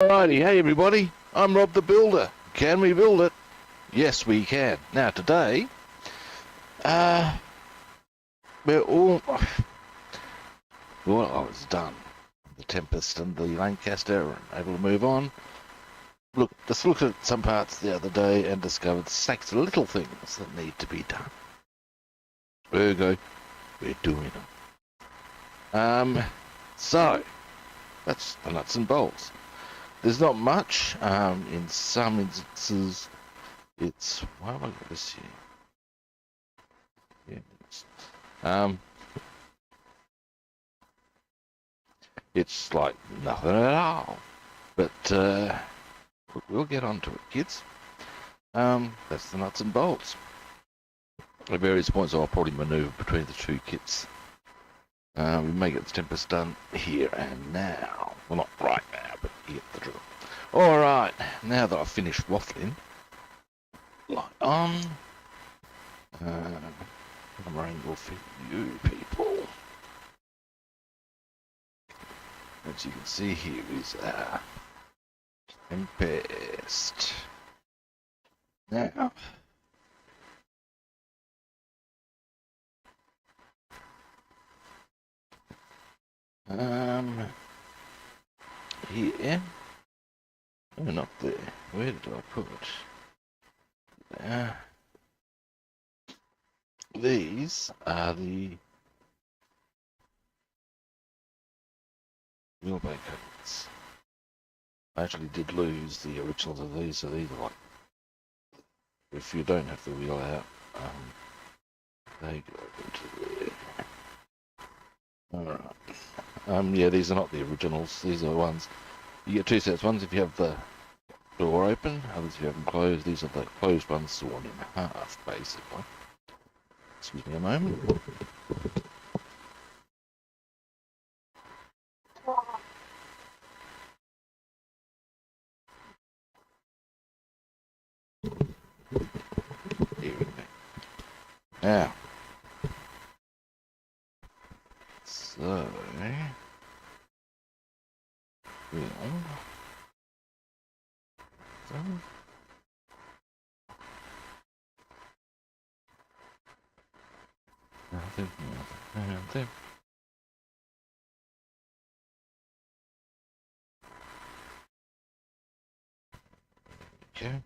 Alrighty, hey everybody, I'm Rob the Builder. Can we build it? Yes, we can. Now today, uh, we're all, well, I was done. The Tempest and the Lancaster are able to move on. Look, just looked at some parts the other day and discovered stacks of little things that need to be done. Ergo, we're doing them. So, that's the nuts and bolts. There's not much. In some instances, it's why have I got this here? Yeah. It's like nothing at all. But we'll get onto it, kids. That's the nuts and bolts. At various points, I'll probably manoeuvre between the two kits. We may get the Tempest done here and now. Well, not right now, but you get the drill. Alright, now that I've finished waffling, light on. Camera angle for you people. As you can see, here is our Tempest. Now, here. Oh, not there. Where did I put it? These are the wheelbase codes. I actually did lose the originals of these, so these are like, if you don't have the wheel out, they go into there. Alright. Yeah, these are not the originals, these are the ones. You get two sets, ones if you have the door open, others if you have them closed. These are the closed ones, sawn in half, basically. Excuse me a moment. Here we go. Now, so we'll nothing. Okay.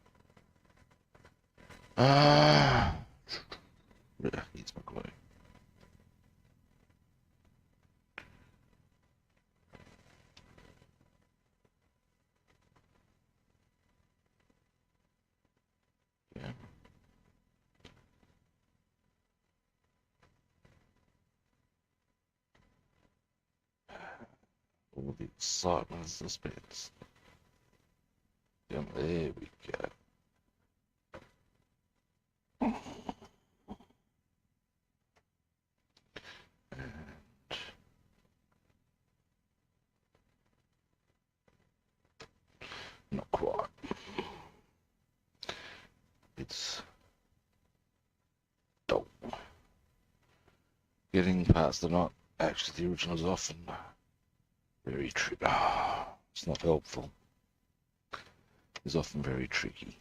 Needs my glue. Yeah. All the excitement and suspense. Yeah, there we go. Not quite. It's dull. Getting past the not actually the original is often very tricky. It's not helpful. It's often very tricky.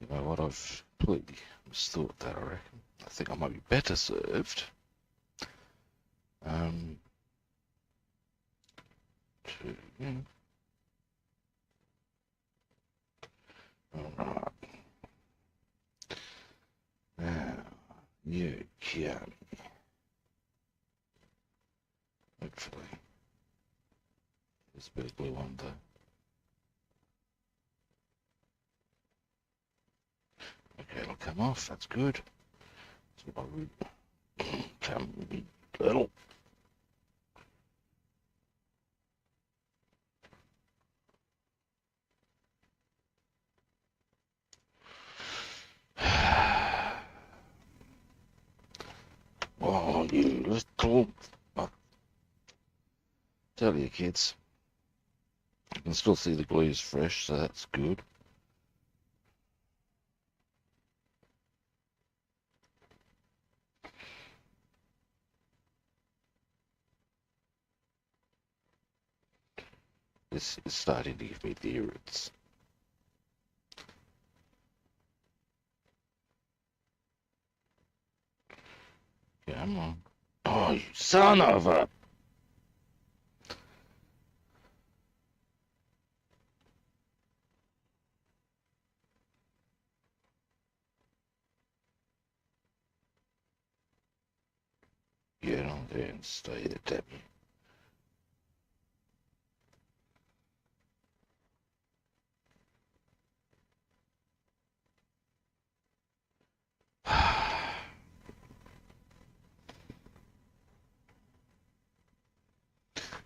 You know what? I've completely misthought that. I reckon. I think I might be better served. Alright. Now, you can. Hopefully. There's a bit of glue on there. Okay, it'll come off. That's good. So I would come a little. Oh, you little. Tell you, kids. You can still see the glue's fresh, so that's good. This is starting to give me the irrits. Come on. Oh, you son of a... Get on there and stay there, damn you.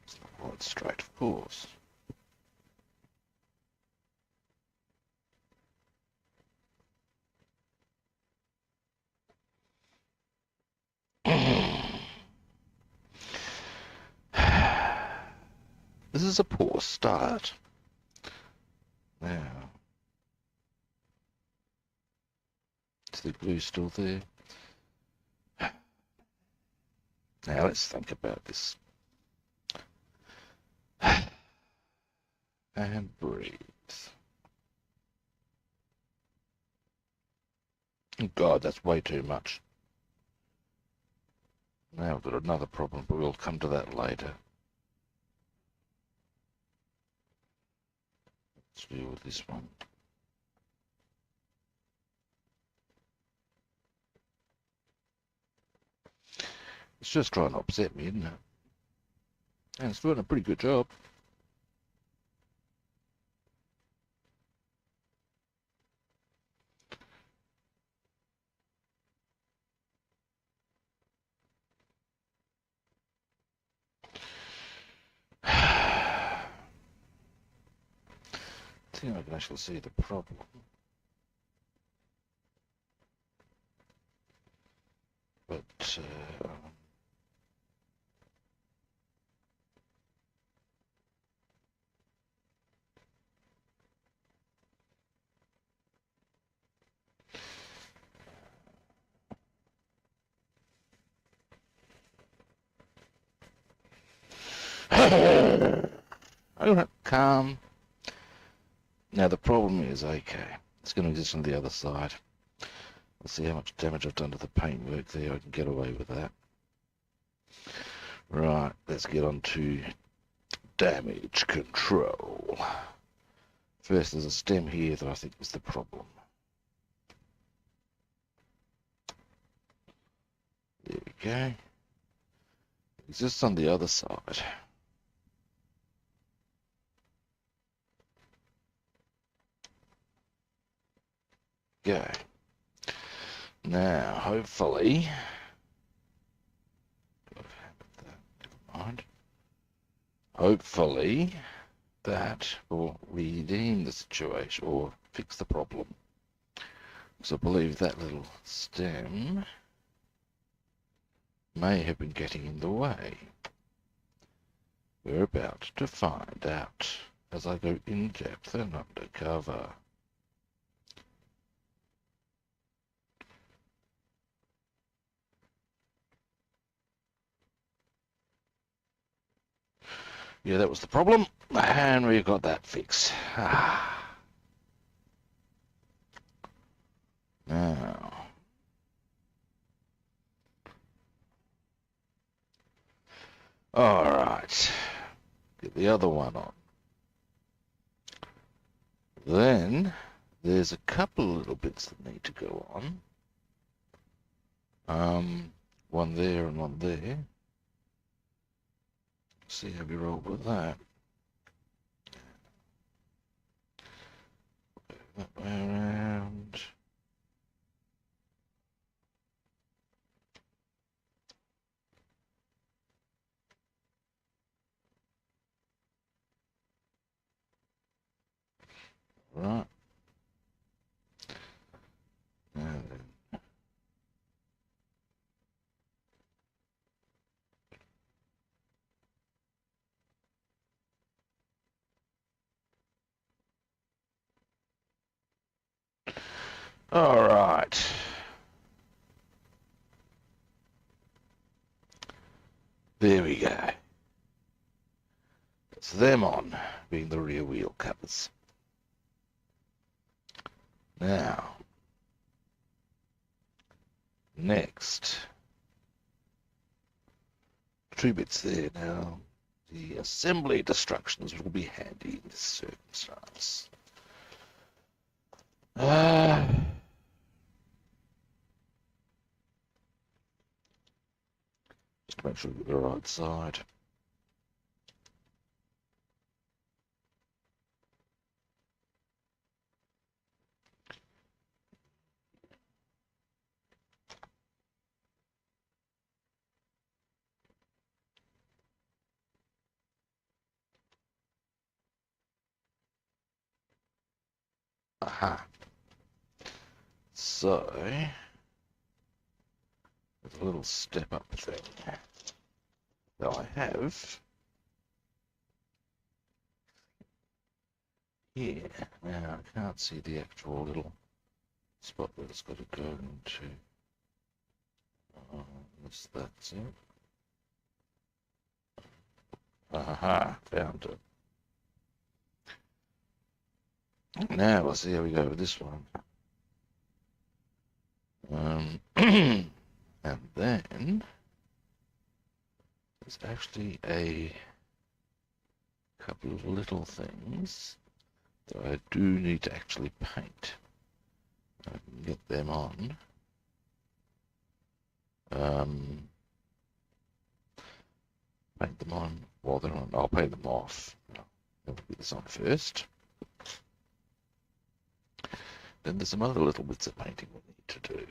It's not quite straight, of course. This is a poor start. Now, is the glue still there? Now let's think about this. And breathe. Oh God, that's way too much. Now we've got another problem, but we'll come to that later. Let's deal with this one. It's just trying to upset me, isn't it? And it's doing a pretty good job. I think I can actually see the problem. But alright, calm. Now the problem is, okay, it's going to exist on the other side. Let's see how much damage I've done to the paintwork there. I can get away with that. Right, let's get on to damage control. First, there's a stem here that I think is the problem. There we go. It exists on the other side. Go. Now, hopefully, never mind. Hopefully, that will redeem the situation or fix the problem. Because I believe that little stem may have been getting in the way. We're about to find out as I go in depth and undercover. Yeah, that was the problem, and we got that fixed. Now, all right, get the other one on. Then there's a couple of little bits that need to go on. One there and one there. See how we roll with that. That way around. Right. Now then. All right. There we go. puts them on, being the rear wheel covers. Now, next, 2 bits there. Now, the assembly instructions will be handy in this circumstance. Just to make sure we've got the right side. Aha. So, there's a little step up thing that I have here. Now, I can't see the actual little spot where it's got to go into. That's it. Aha, found it. Now let's see how we go with this one. And then there's actually a couple of little things that I do need to actually paint. I can get them on. Paint them on while they're on. I'll paint them off. I'll get this on first. Then there's some other little bits of painting we need to do.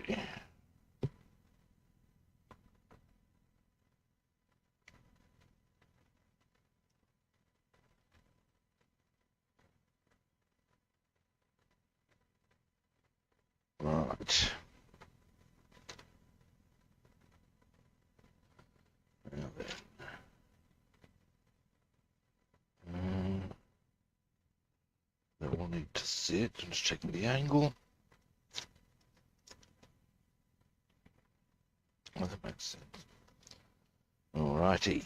Right. Now then. That will need to sit. I'm just checking the angle. Oh, that makes sense. Alrighty.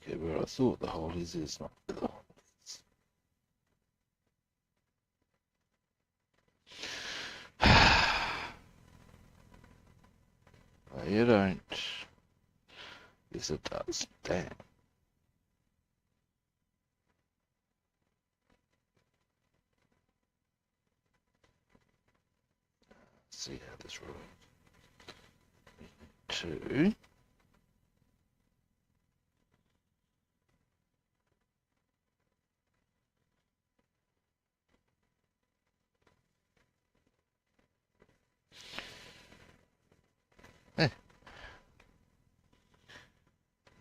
Okay, where I thought the hole is not where the hole is. Well, you don't. Yes, it does. Damn. Let's see how this works. 2.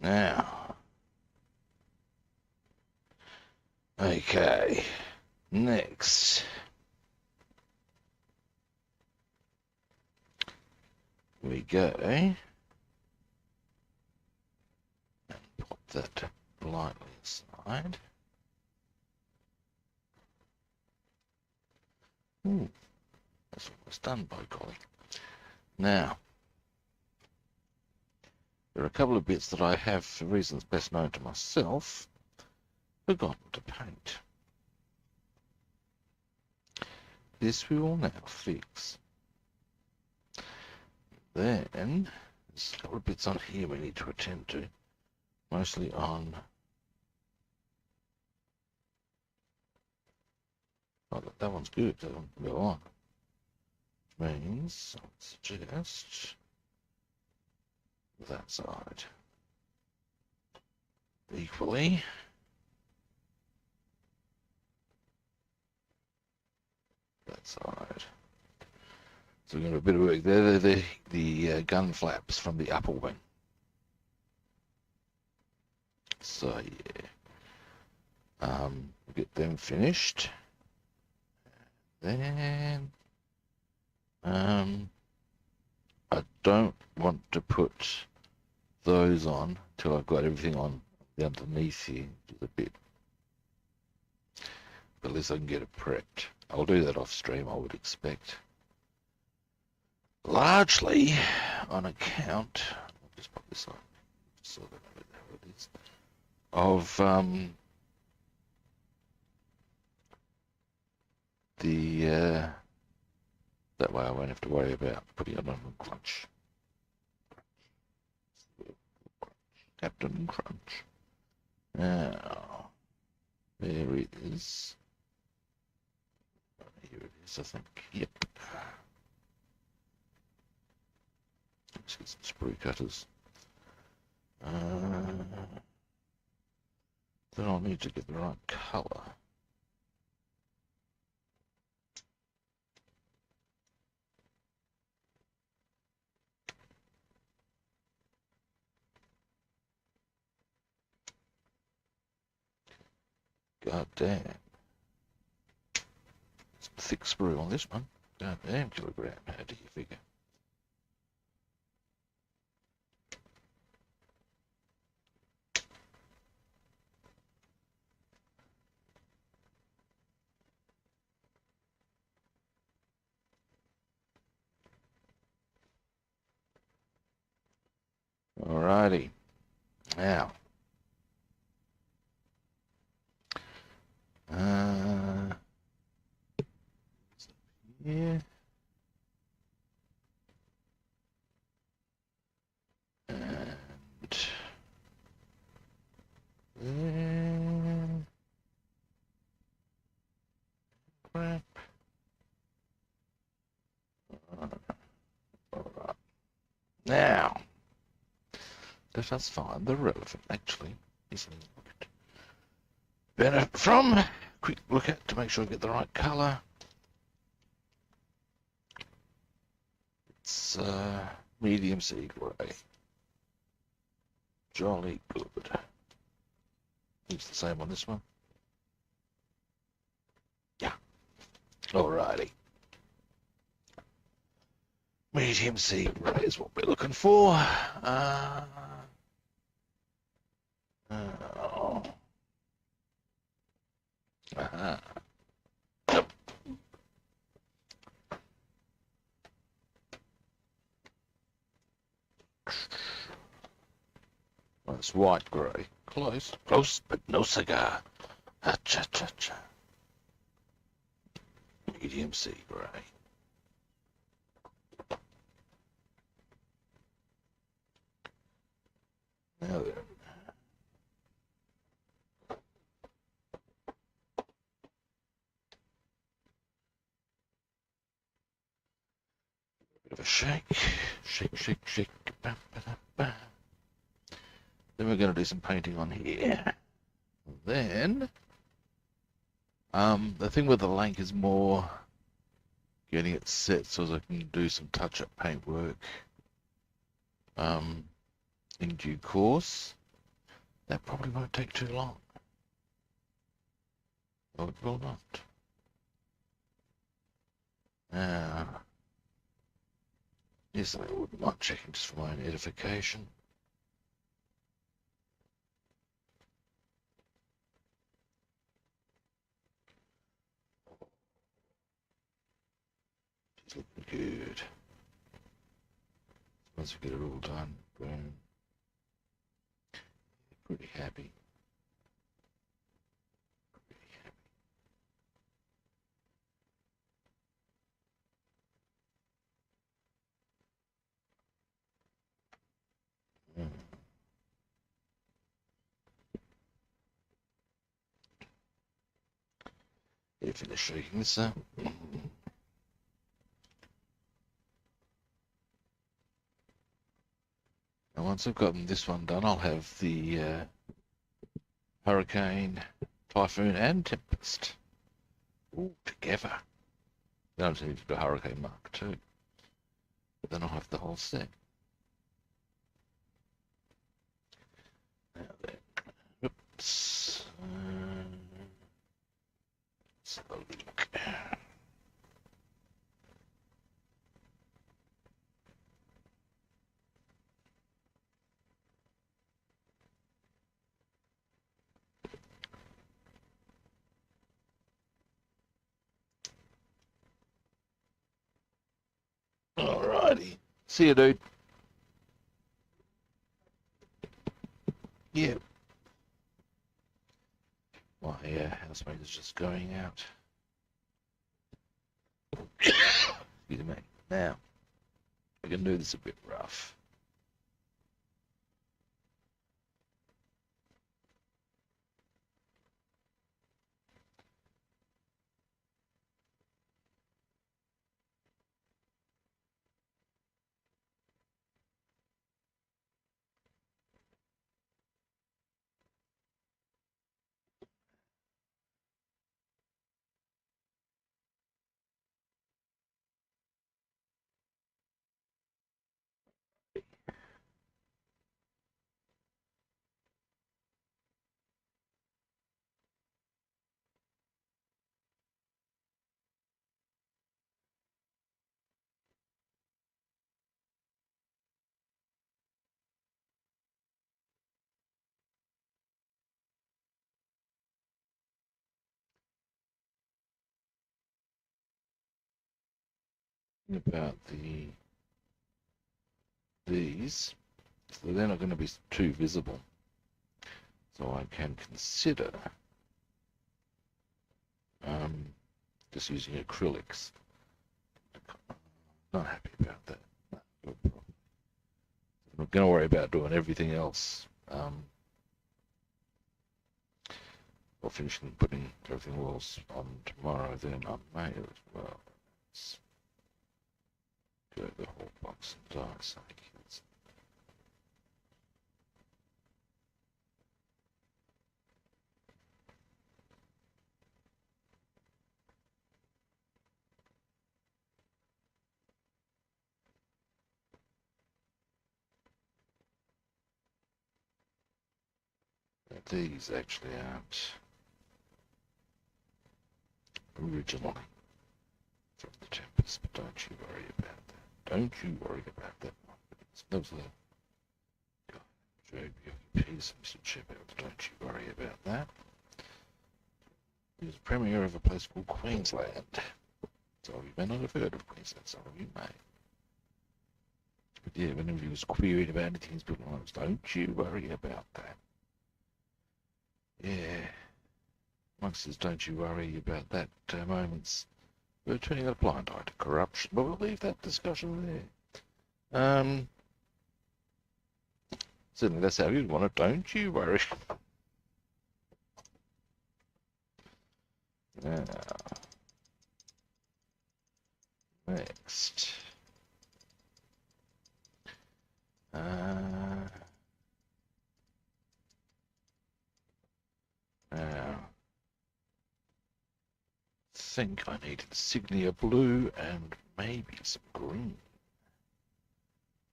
Now, okay, next, we go and pop that lightly aside. Ooh, that's almost done, by golly. Now, there are a couple of bits that I have, for reasons best known to myself, forgotten to paint. This we will now fix. Then there's a couple of bits on here we need to attend to. Mostly on... Oh, that one's good. That one can go on. Which means, I would suggest that side. Equally. That side. So we're going to do a bit of work there. They're the gun flaps from the upper wing. So yeah, we'll get them finished. Then I don't want to put those on till I've got everything on the underneath here, which is a bit. But at least I can get it prepped. I'll do that off stream, I would expect. Largely on account, I'll just put this on so that I know what it is, of that way I won't have to worry about putting it on crunch. Captain Crunch. Now, there it is. Here it is, I think. Yep. Let's get some sprue cutters. Then I'll need to get the right colour. God damn. Some thick sprue on this one. God damn kilogram. How do you figure? Alrighty. Now. Yeah. And then crap. Alright. Now, let us find the relevant, actually, isn't it? Benefit from, quick look at to make sure I get the right colour. It's medium sea grey. Jolly good. It's the same on this one. Yeah. Alrighty. Medium sea grey is what we're looking for. Oh. That's white grey. Close. Close, but no cigar. Cha-cha-cha. Medium sea grey. Now then. Bit of a shake. Shake, shake, shake. Ba, ba, da, ba. Then we're going to do some painting on here. Then, the thing with the Lank is more getting it set so I can do some touch-up paint work in due course. That probably won't take too long. Or it will not. Here's something I wouldn't mind checking just for my own edification. It's looking good. Once we get it all done, boom. Pretty happy. Pretty happy. finish shaking this up. And once I've gotten this one done, I'll have the Hurricane, Typhoon, and Tempest all together. Then I'll just need to do Hurricane Mark 2. But then I'll have the whole set. Now then, oops. Let's have a look. Alrighty. See you, dude. Yeah. My housemate is just going out. Excuse me. Now, we can do this a bit rough. About these, so they're not going to be too visible. So I can consider just using acrylics. Not happy about that. No, I'm not going to worry about doing everything else. Or finishing putting everything else on tomorrow, then I may as well go the whole box and die. These actually aren't originally from the Tempest, but don't you worry about that. Don't you worry about that one. That was a JBP, Mr. Sheffield. Don't you worry about that. He was premier of a place called Queensland. Some of you may not have heard of Queensland, some of you may. But yeah, whenever he was queried about anything, he's been honest. Don't you worry about that. Yeah. Amongst us, don't you worry about that moments. We're turning a blind eye to corruption, but we'll leave that discussion there. Certainly that's how you'd want it, don't you worry. Now, next. Now, I think I need insignia blue and maybe some green.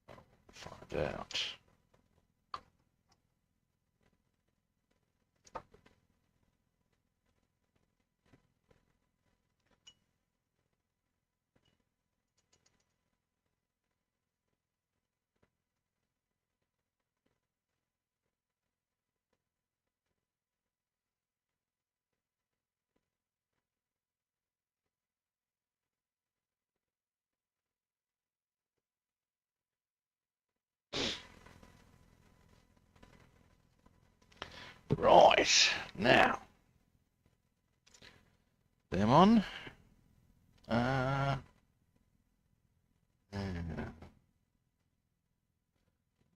I'll find out. Right, now, them on.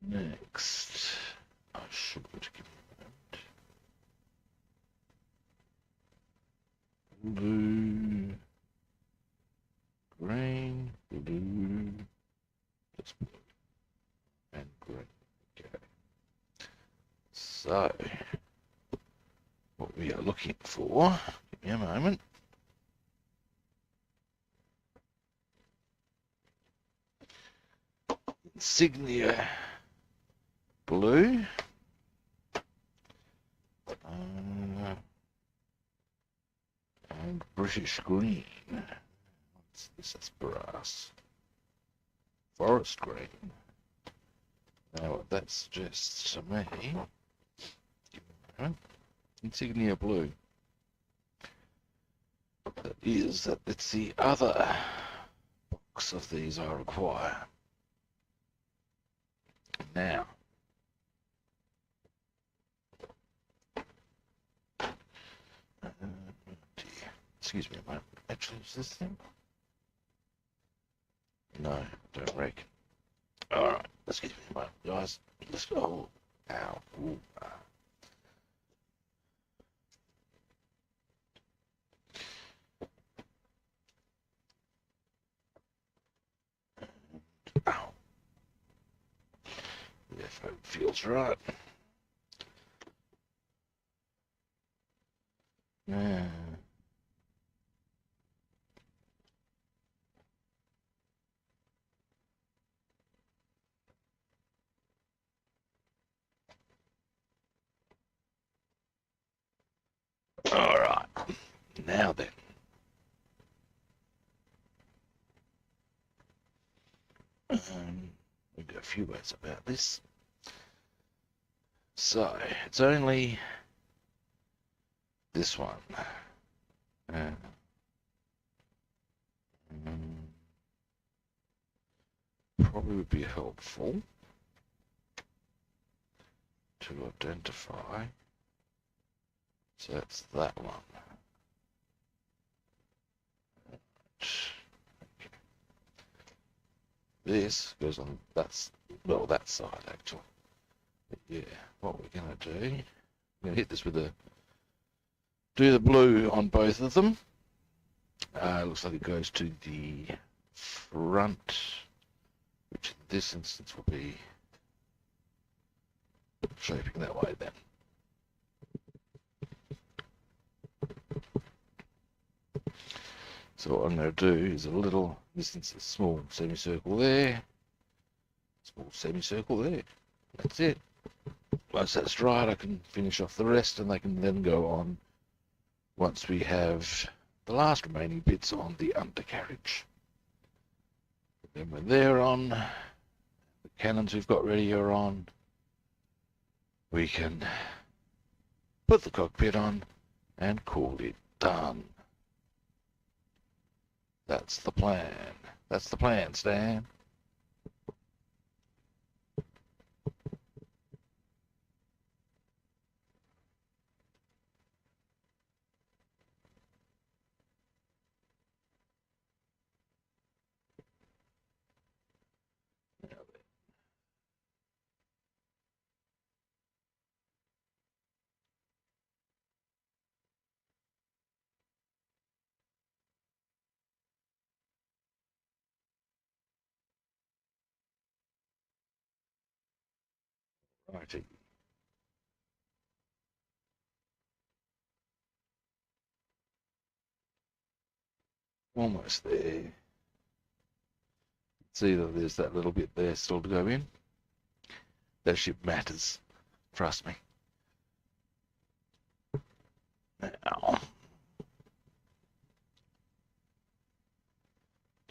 Next, I should give you a moment. Blue. So, what we are looking for, give me a moment. Insignia blue. And British green. What's this? That's brass. Forest green. Now what that suggests to me, insignia blue, that is that it's the other box of these I require. Now, excuse me a moment. Actually, is this thing? No, don't reckon. Alright, excuse me a moment, guys. Let's go. Ow. Ooh, Ow. If it feels right. Yeah. Alright, now then. We've got a few words about this. So, it's only this one. Probably would be helpful to identify. So that's that one. This goes on that side actually. But yeah, what we're gonna do, I'm gonna hit this with do the blue on both of them. Looks like it goes to the front, which in this instance will be shaping that way then. So what I'm going to do is this is a small semicircle there, small semicircle there. That's it. Once that's dried, I can finish off the rest, and they can then go on once we have the last remaining bits on the undercarriage. Then when they're on, the cannons we've got ready are on, we can put the cockpit on and call it done. That's the plan. That's the plan, Stan. Righty. Almost there. See that there's that little bit there still to go in. That ship matters. Trust me. Now.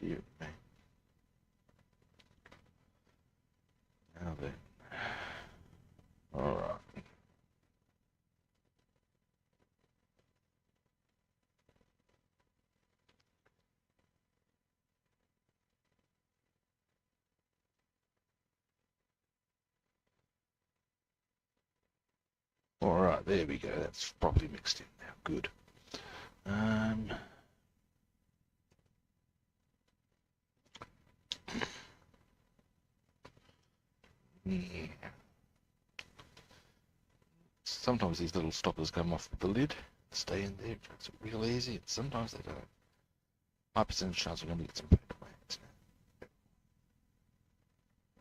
Dear me. Now then. Alright. Alright, there we go. That's properly mixed in now. Good. Yeah. Sometimes these little stoppers come off the lid, stay in there, it's real easy, and sometimes they don't. High percentage chance we're going to get some paper planes.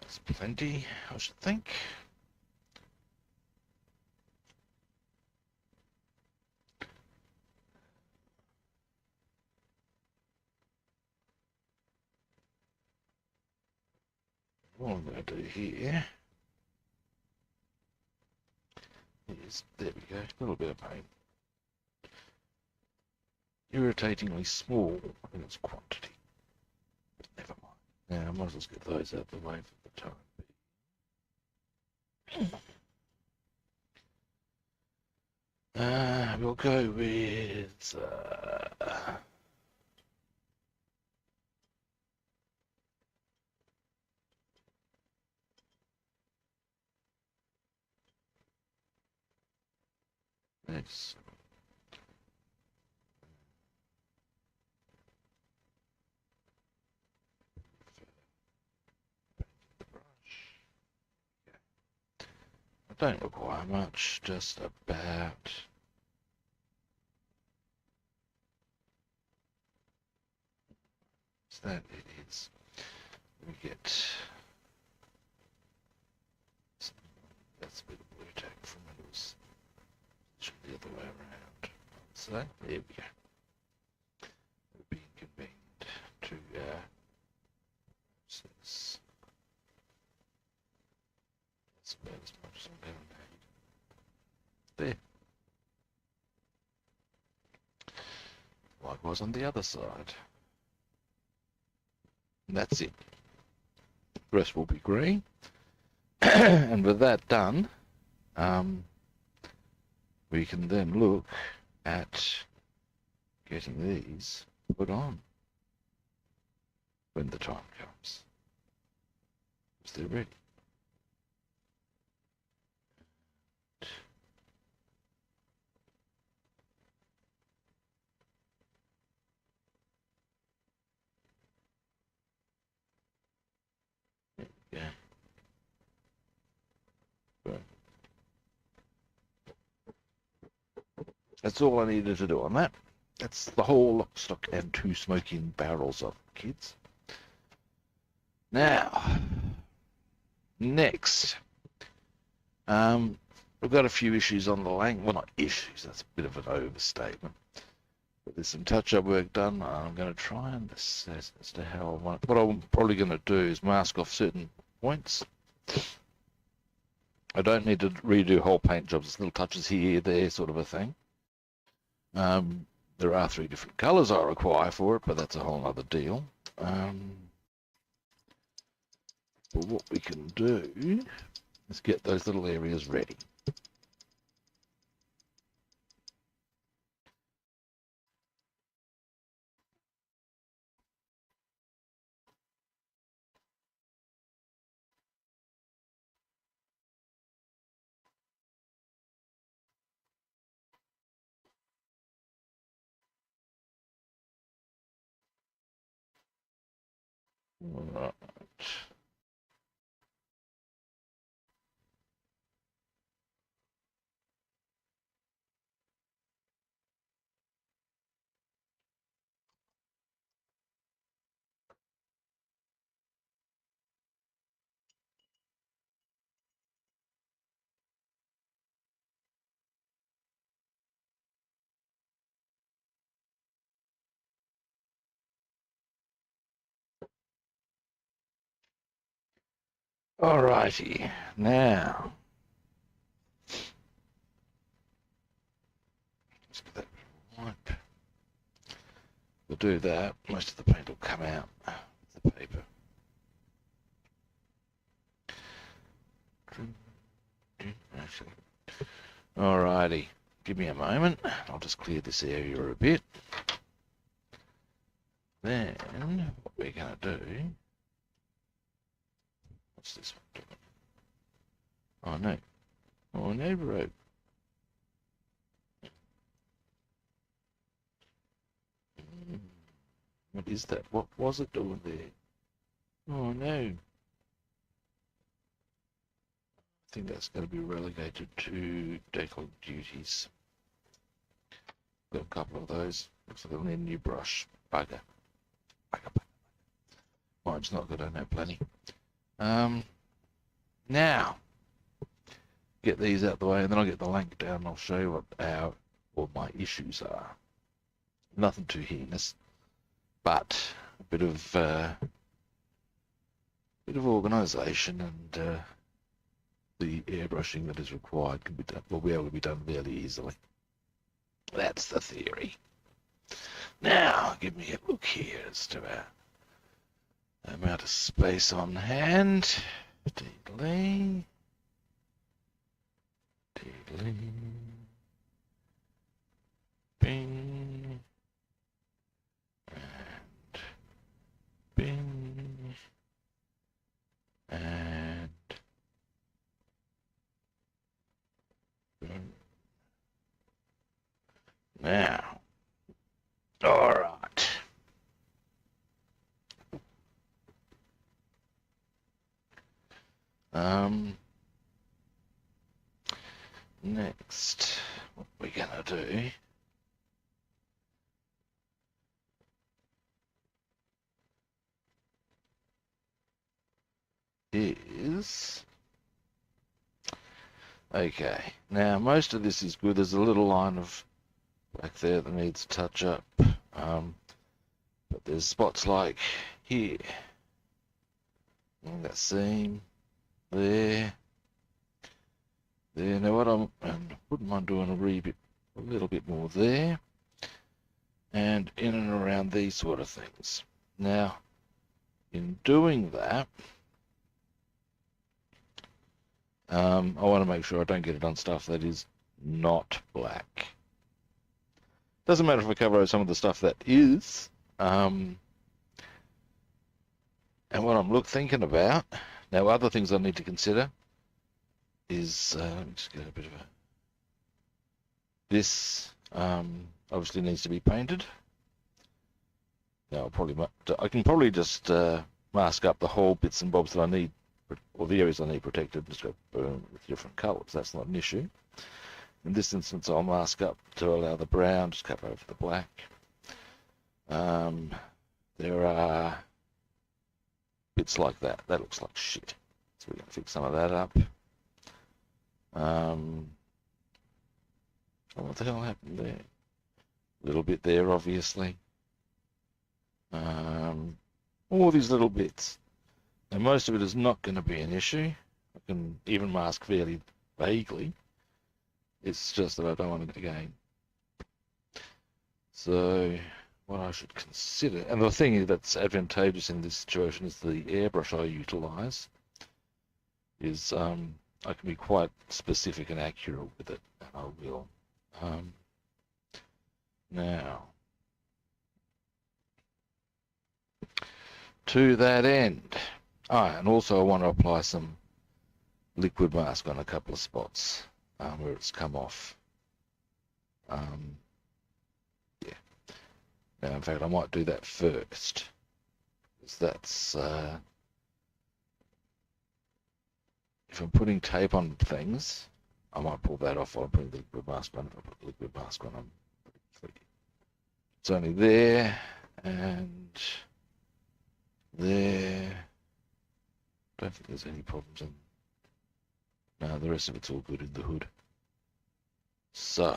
That's plenty, I should think. All I'm going to do here is, there we go, a little bit of paint. Irritatingly small in its quantity. But never mind. Now, I might as well get those out of the way for the time being. We'll go with... this. The brush. Okay. I don't require much, just about... So that it is. We get... That's a bit of blue tack from when it was the other way around. So there we go. We're being convened to this. That's about as much as I'm going to need. There. Likewise on the other side. And that's it. The rest will be green. And with that done, we can then look at getting these put on when the time comes. Is they ready? Yeah. Right. That's all I needed to do on that. That's the whole lock, stock, and 2 smoking barrels of kids. Now, next, we've got a few issues on the well, not issues, that's a bit of an overstatement. But there's some touch-up work done. I'm going to try and assess as to how I want. What I'm probably going to do is mask off certain points. I don't need to redo whole paint jobs. There's little touches here, there, sort of a thing. There are 3 different colours I require for it, but that's a whole other deal. But what we can do is get those little areas ready. Right. Alrighty, now let's get that white. We'll do that. Most of the paint will come out of the paper. Alrighty, give me a moment. I'll just clear this area a bit. Then what we're going to do. What's this one doing? Oh no. Oh no, bro. What is that? What was it doing there? Oh no. I think that's going to be relegated to decal duties. Got a couple of those. Looks like I need a new brush. Bugger. Bugger. Mine's not good, I don't have plenty. Now, get these out the way, and then I'll get the link down and I'll show you what my issues are. Nothing too heinous, but a bit of bit of organisation and the airbrushing that is required can be done, will be able to be done fairly easily. That's the theory. Now, give me a look here as to our amount of space on hand. Deedly. Deedly. Bing. And bing. And boom. Now, all right. Next, what we're gonna do is, okay, now most of this is good. There's a little line of black there that needs a touch up, but there's spots like here, that seam there. Now what I wouldn't mind doing a little bit more there, and in and around these sort of things. Now, in doing that, I want to make sure I don't get it on stuff that is not black. Doesn't matter if I cover some of the stuff that is. And what I'm thinking about now, other things I need to consider is let me just get a bit of a. This obviously needs to be painted. Now I can probably just mask up the whole bits and bobs that I need, or the areas I need protected. Just go boom with different colours. That's not an issue. In this instance, I'll mask up to allow the brown, just cover over the black. There are bits like that. That looks like shit. So we're going to fix some of that up. What the hell happened there? A little bit there, obviously. All these little bits. And most of it is not going to be an issue. I can even mask fairly vaguely. It's just that I don't want it again. So what I should consider, and the thing that's advantageous in this situation is the airbrush I utilise is I can be quite specific and accurate with it, and I will. Now, to that end, and also I want to apply some liquid mask on a couple of spots where it's come off. Yeah. Now, in fact, I might do that first, because that's if I'm putting tape on things, I might pull that off while I'm putting the liquid mask on. If I put the liquid mask on, it's only there and there. Don't think there's any problems in. No, the rest of it's all good in the hood. So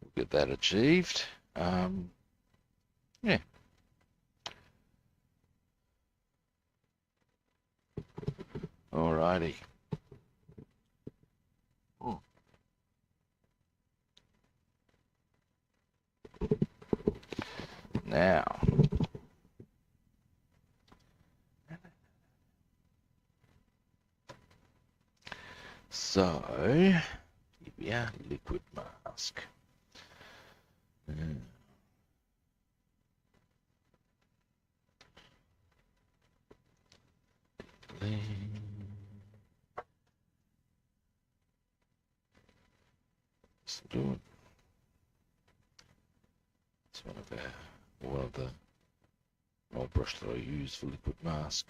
we'll get that achieved. Yeah. Alrighty. Now, so yeah, liquid mask. Let's do it. It's one of the old brush that I use for liquid mask.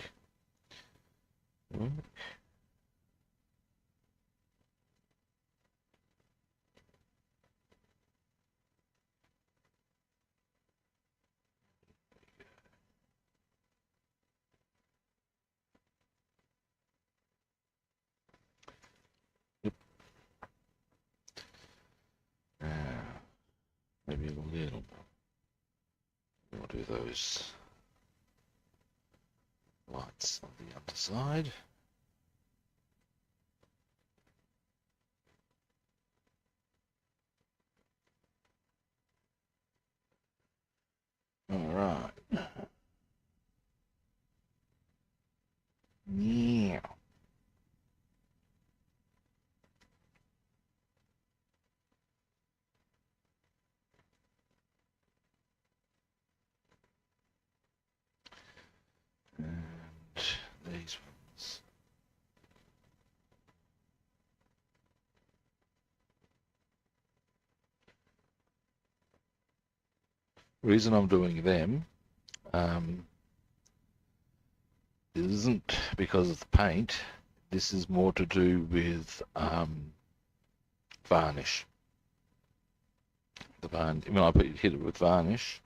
Maybe a little more. We'll do those lights on the underside. All right. Yeah. And these ones. The reason I'm doing them isn't because of the paint. This is more to do with varnish. The varnish. When I hit it with varnish,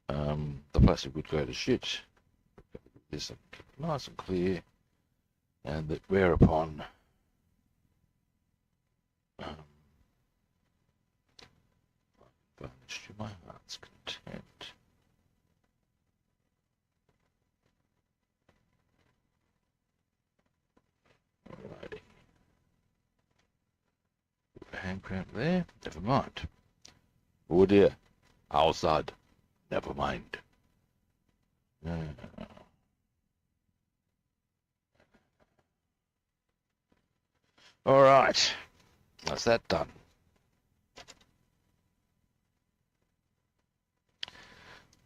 the plastic would go to shit. This nice and clear, and that whereupon varnish to my heart's content. Alrighty. Hand cramp there, never mind. Oh dear, outside, never mind. Alright, that's that done.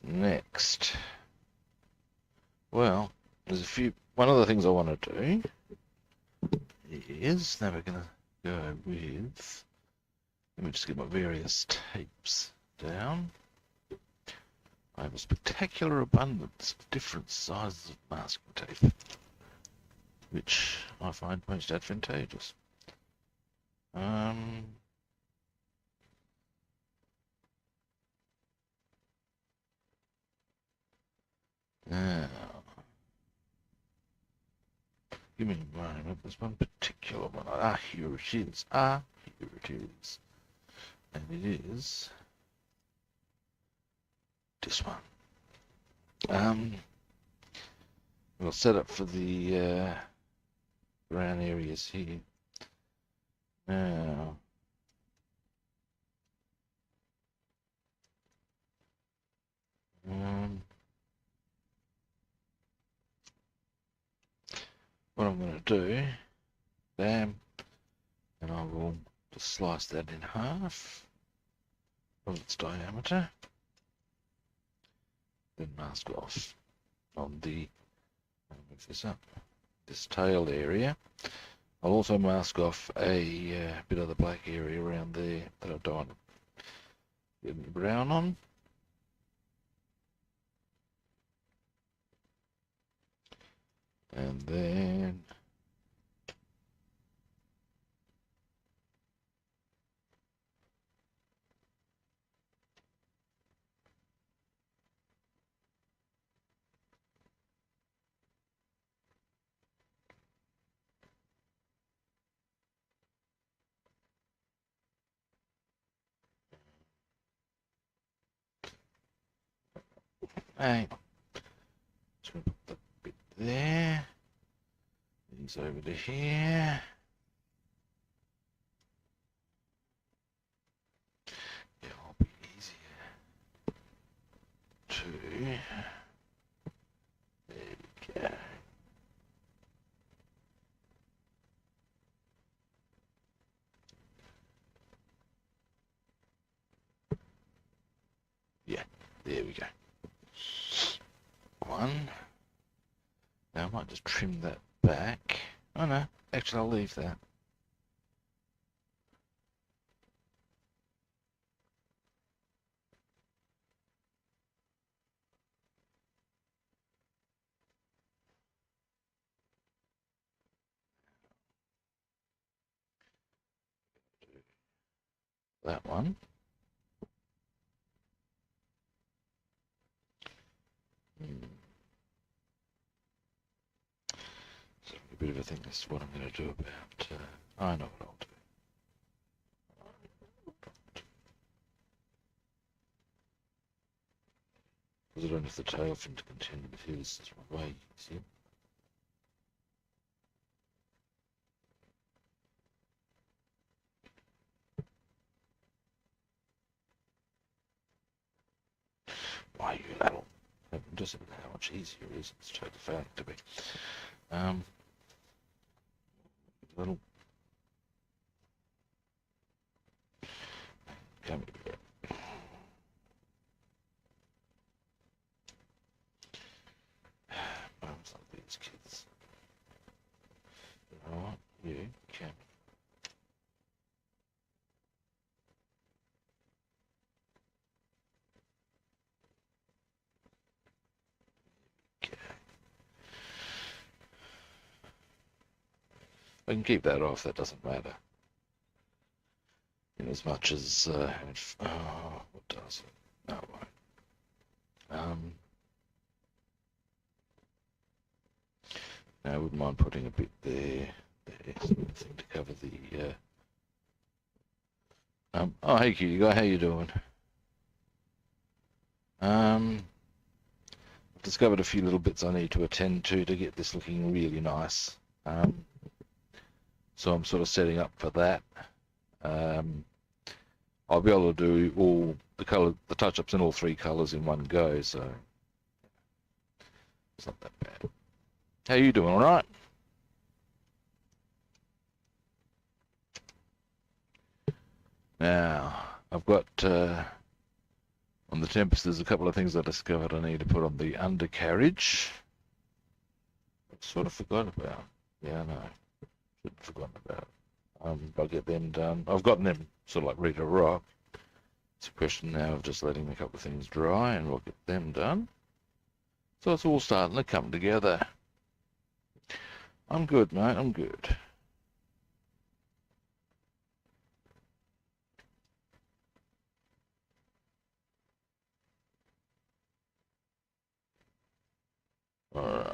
Next. Well, there's a few. One of the things I want to do is, now we're going to go with, let me just get my various tapes down. I have a spectacular abundance of different sizes of masking tape, which I find most advantageous. Now, give me a moment. There's one particular one. Ah, here it is. Ah, here it is. And it is this one. We'll set up for the brown areas here. Now, what I'm going to do, and I will just slice that in half of its diameter, then mask off on the, I'll move this up, this tail area. I'll also mask off a bit of the black area around there that I don't want to get any brown on. And then hang on. Just going to put that bit there. These over to here. It'll be easier to. There we go. Yeah, there we go. One. Now I might just trim that back. Oh no, actually I'll leave that. That one. So a bit of a thing. This is what I'm going to do about. I know what I'll do. Because I don't have the tail fin to contend with his way, see? Why you little? Just how much easier it is. It's totally failing to be. Little. Come here. Arms like these kids. You know what? You can. I can keep that off, that doesn't matter. In as much as, what does it? No, it won't. Now I wouldn't mind putting a bit there, something to cover the, oh, hey cutie guy, how you doing? I've discovered a few little bits I need to attend to get this looking really nice. So I'm sort of setting up for that. I'll be able to do all the touch-ups in all 3 colours in one go, so it's not that bad. How you doing, all right? Now, I've got, on the Tempest, there's a couple of things I discovered I need to put on the undercarriage. I sort of forgot about. Yeah, I know. Should have forgotten about it. I'll get them done. I've gotten them sort of like ready to rock. It's a question now of just letting a couple of things dry and we'll get them done. So it's all starting to come together. I'm good, mate. I'm good. All right.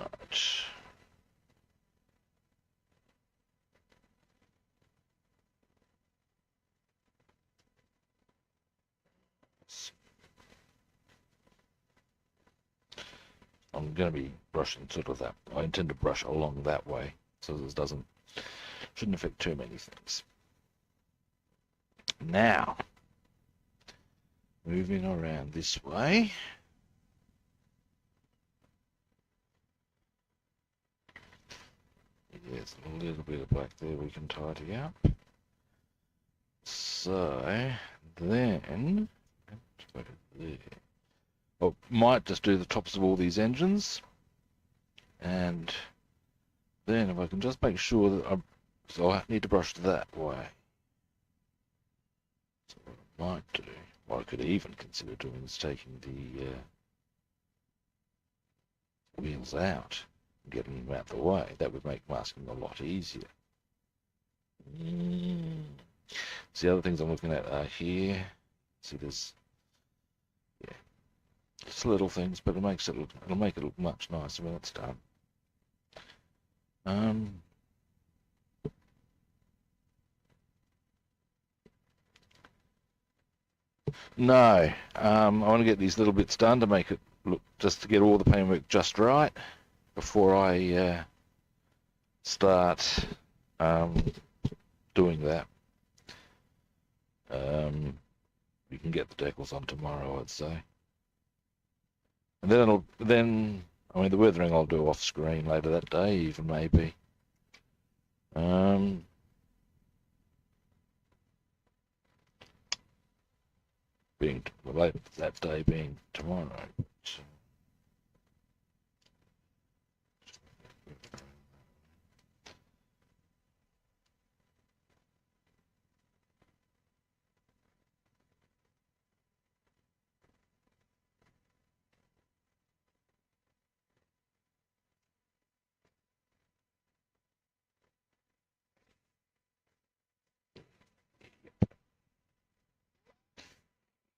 I'm going to be brushing sort of that. I intend to brush along that way so this shouldn't affect too many things. Now, moving around this way. There's a little bit of black there we can tidy up. So, then, there. I might just do the tops of all these engines, and then if I can just make sure that so I need to brush that way. So what I might do, what I could even consider doing is taking the wheels out and getting them out the way. That would make masking a lot easier. So the other things I'm looking at are here. See, there's just little things, but it'll make it look much nicer when it's done. No, I want to get these little bits done to make it look, just to get all the paintwork just right before I start doing that. We can get the decals on tomorrow, I'd say. And then I mean the weathering I'll do off screen later that day, even maybe. That day being tomorrow. So.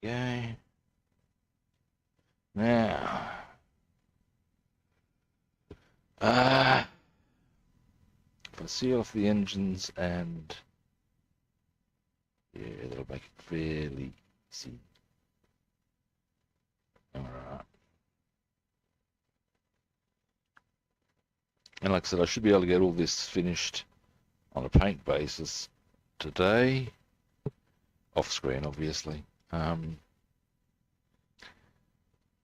Okay. Now, if I seal off the engines and yeah, that'll make it fairly easy. All right. And like I said, I should be able to get all this finished on a paint basis today, off screen obviously.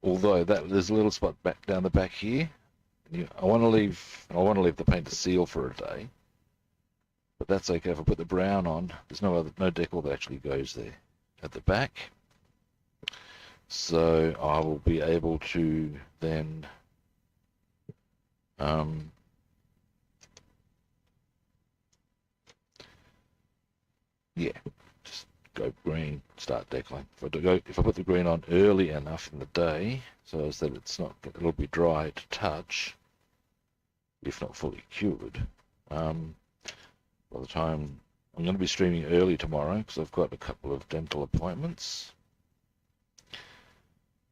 Although there's a little spot back down the back here. I want to leave the paint to seal for a day, but that's okay. If I put the brown on, there's no decal that actually goes there at the back, so I will be able to then yeah, just go green, start decaling. If I put the green on early enough in the day, so as that it'll be dry to touch, if not fully cured. By the time I'm going to be streaming early tomorrow because I've got a couple of dental appointments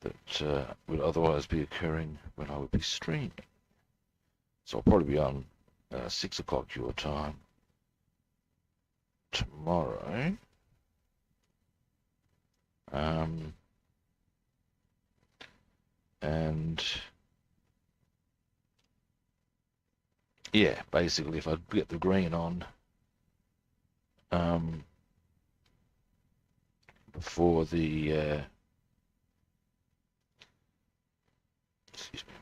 that would otherwise be occurring when I would be streaming. So I'll probably be on 6 o'clock your time tomorrow. And yeah, basically if I get the green on before the excuse me a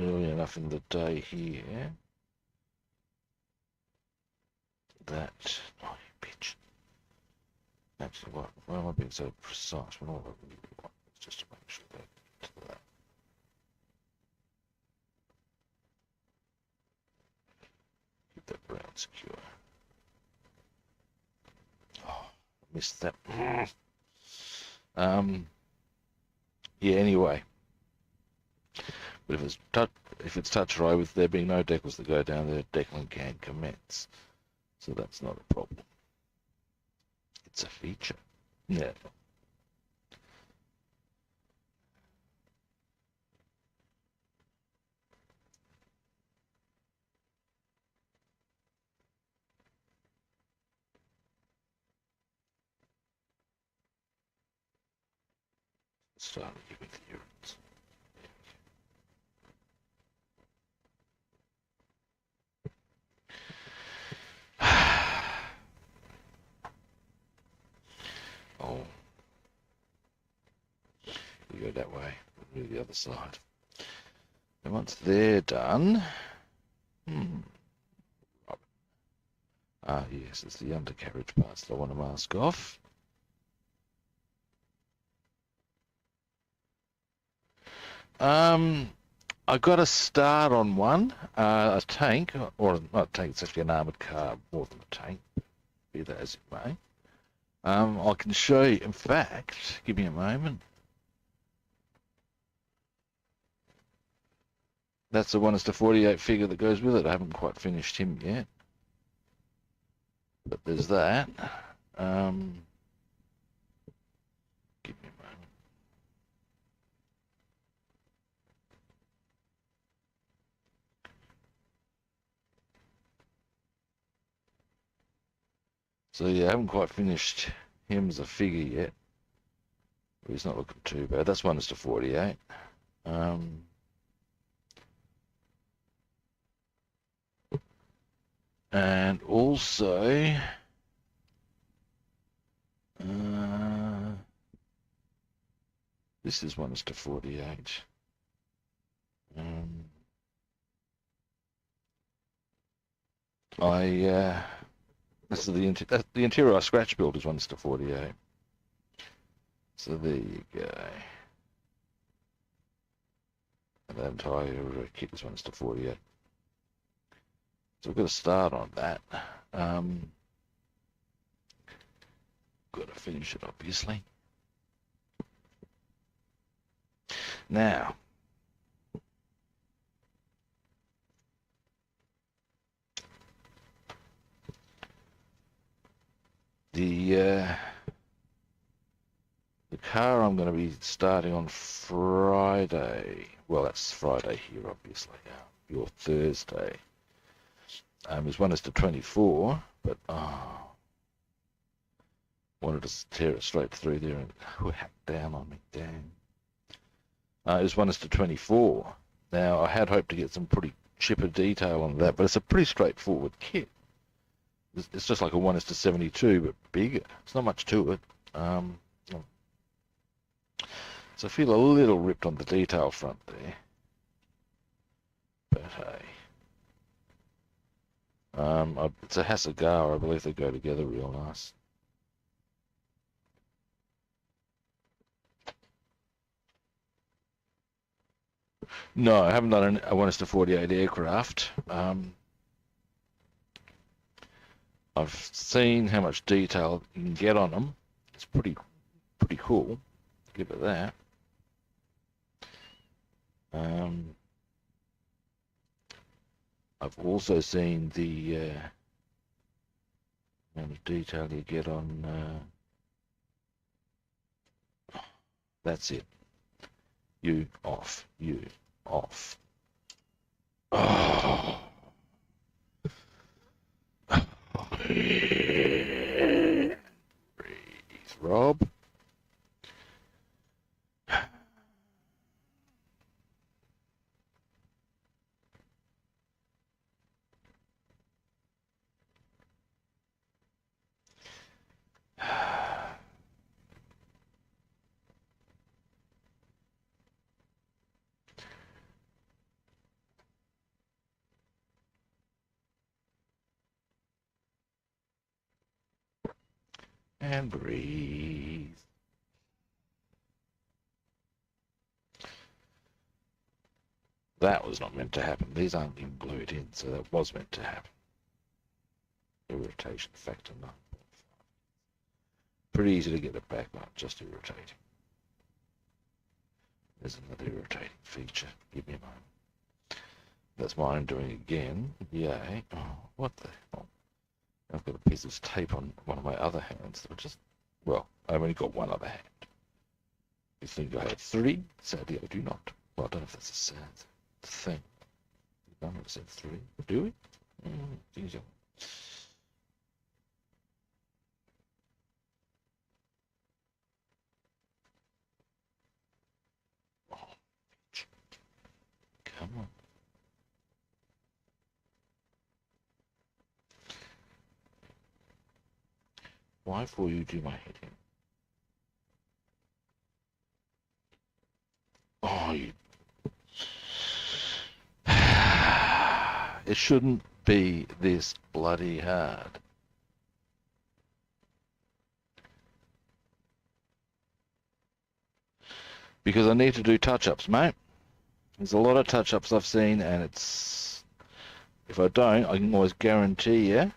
moment. Early enough in the day here that oh you bitch. Actually, why am I being so precise? What do I really want? It's just to make sure that I get to that. Keep that brown secure. Oh, missed that. Yeah. Anyway, but if it's touch dry with there being no decals that go down there, decaling can commence. So that's not a problem. It's a feature. Yeah. Starting to give me the urines. Oh, we go that way. We'll do the other side. And once they're done, yes, it's the undercarriage parts that I want to mask off. I got a start on one, a tank, or not a tank, it's actually an armoured car, more than a tank, be that as it may. I can show you, in fact, give me a moment. That's the 1:48 figure that goes with it. I haven't quite finished him yet. But there's that. Give me a moment. So yeah, I haven't quite finished him as a figure yet. But he's not looking too bad. That's 1:48. And also, this is 1:48. This is the interior I scratch build is 1:48. So there you go. And the entire kit is 1:48. So we've got to start on that. Got to finish it, obviously. Now, the car I'm going to be starting on Friday. Well, that's Friday here, obviously. Your Thursday. Is 1:24, but wanted to tear it straight through there and whack down on me. Damn. is 1:24. Now, I had hoped to get some pretty chipper detail on that, but it's a pretty straightforward kit. It's just like a 1:72, but bigger. It's not much to it. So I feel a little ripped on the detail front there. But hey. It's a Hasegawa. I believe they go together real nice. No, I haven't done a 1:48 aircraft. I've seen how much detail you can get on them. It's pretty cool. Give it that. I've also seen the amount of detail you get on. That's it. You off. You off. Oh. Breathe, Rob. And breathe. That was not meant to happen. These aren't being glued in, so that was meant to happen. Irritation factor 9.5. Pretty easy to get it back, not just irritating. There's another irritating feature. Give me a moment. That's mine doing again. Yay. Oh, what the hell? I've got a piece of tape on one of my other hands that just, well, I've only got one other hand. You think I have three? Sadly, I do not. Well, I don't know if that's a sad thing. I don't know if I said three. Do we? Things are... Oh, come on. Why will you do my head in? Oh, you... It shouldn't be this bloody hard. Because I need to do touch-ups, mate. There's a lot of touch-ups I've seen, and it's... If I don't, I can always guarantee you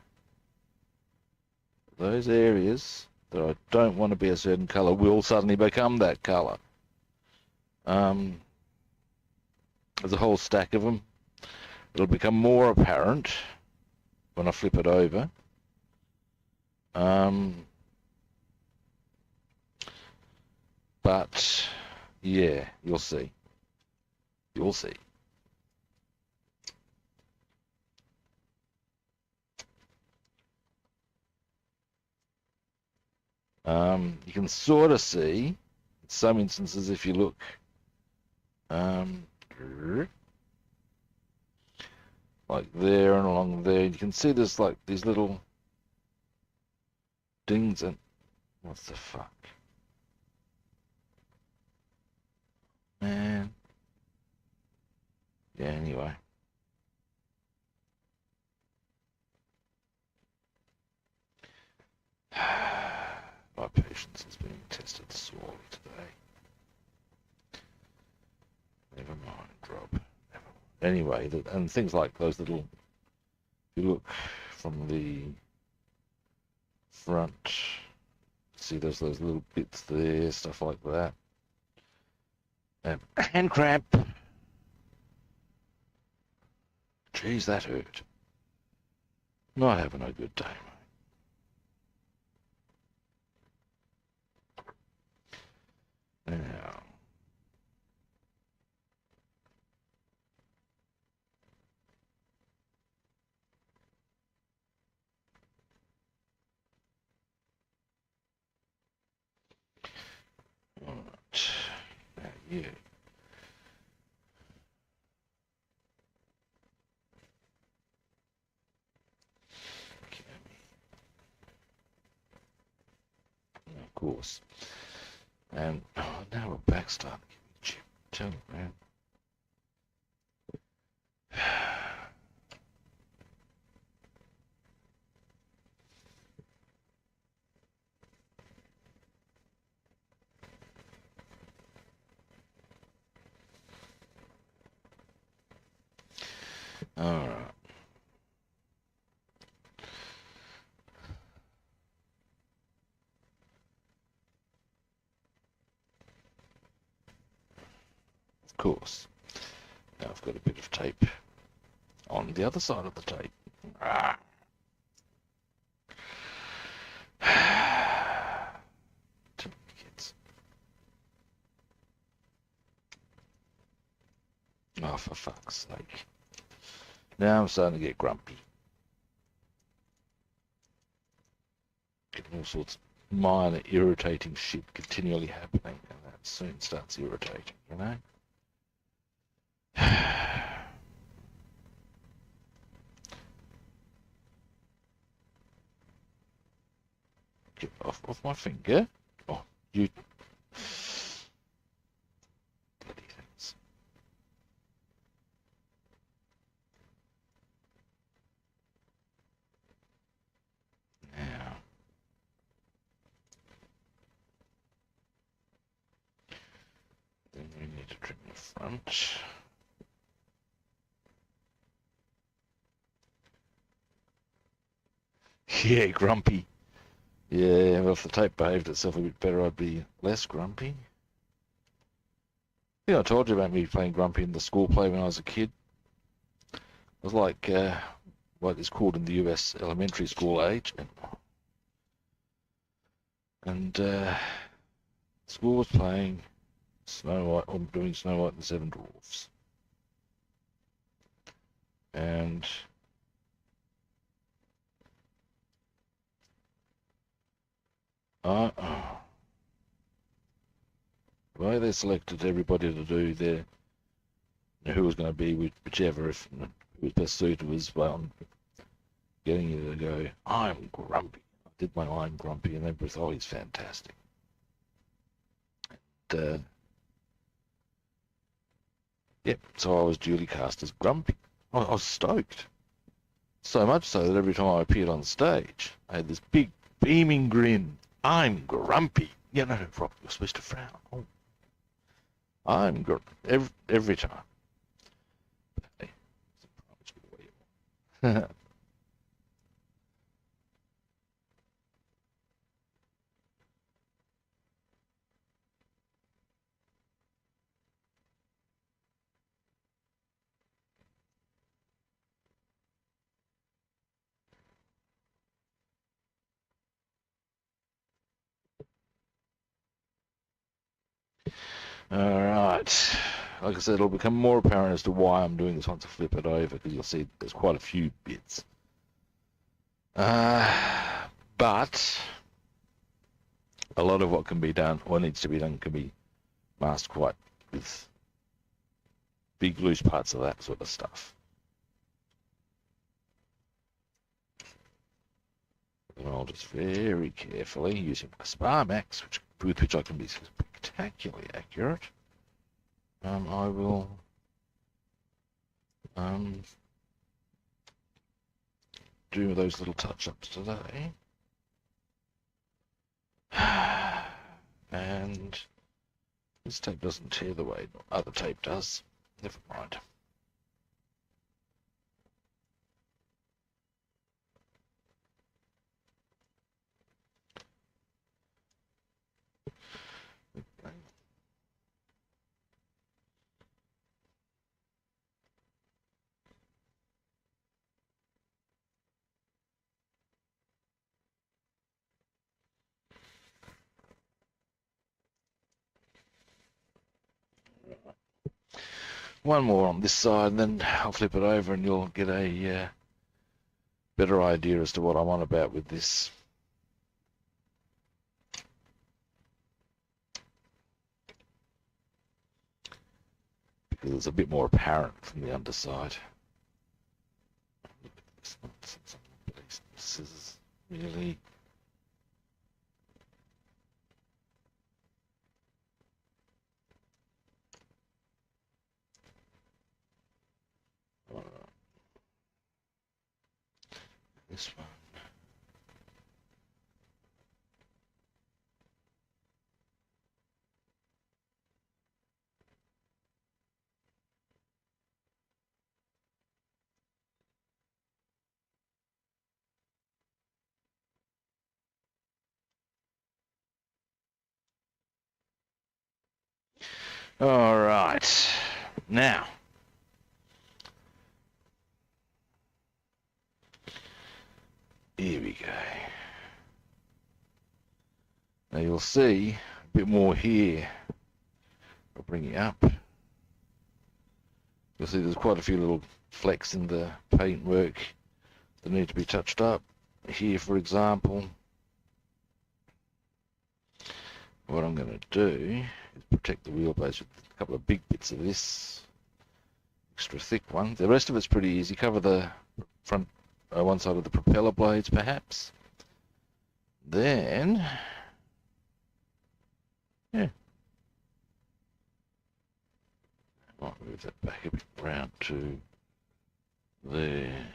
those areas that I don't want to be a certain colour will suddenly become that colour. There's a whole stack of them. It'll become more apparent when I flip it over. But yeah, you'll see. You'll see. You can sort of see in some instances if you look like there and along there, you can see there's like these little dings and what the fuck, man. Yeah, anyway. My patience is being tested sorely today. Never mind, Rob. Never mind. Anyway, and things like those little, if you look from the front, see those little bits there, stuff like that. Hand cramp. Jeez, that hurt. Not having a good day, mate. Now, all right. Now you course. And now we're back starting to get me chip. Tell you, man. All right. Of course. Now I've got a bit of tape on the other side of the tape. Ah. Too many kids. Oh, for fuck's sake. Now I'm starting to get grumpy. Getting all sorts of minor irritating shit continually happening, and that soon starts irritating, you know? Get off my finger. Oh, you... Bloody things. Now... Then we need to trim the front. Yeah, grumpy. Yeah, well, if the tape behaved itself a bit better, I'd be less grumpy. Yeah, I told you about me playing grumpy in the school play when I was a kid. I was like what is called in the US elementary school age. And school was playing Snow White, or doing Snow White and the Seven Dwarfs. And the way they selected everybody to do their, who was going to be whichever, if who was best suited, was on getting you to go, I'm grumpy. I did my I'm grumpy, and they both, oh, he's fantastic. And, yep, so I was duly cast as grumpy. I was stoked. So much so that every time I appeared on stage, I had this big beaming grin. I'm grumpy. You know, Rob, you're supposed to frown. Oh. I'm grumpy every time. But, hey, all right. Like I said, it'll become more apparent as to why I'm doing this once I flip it over, because you'll see there's quite a few bits. But a lot of what can be done, or needs to be done, can be masked quite with big loose parts of that sort of stuff. And I'll just very carefully, using my Spar Max, with which I can be spectacularly accurate, I will do those little touch-ups today. And this tape doesn't tear the way other tape does. Never mind. One more on this side, and then I'll flip it over and you'll get a better idea as to what I'm on about with this. Because it's a bit more apparent from the underside. Look at this nonsense on the scissors. Really? This one. All right, now here we go. Now you'll see a bit more here. I'll bring it up. You'll see there's quite a few little flecks in the paintwork that need to be touched up. Here, for example, what I'm going to do is protect the wheelbase with a couple of big bits of this extra thick one. The rest of it's pretty easy. Cover the front one side of the propeller blades, perhaps. Then, yeah, I might move that back a bit round to there.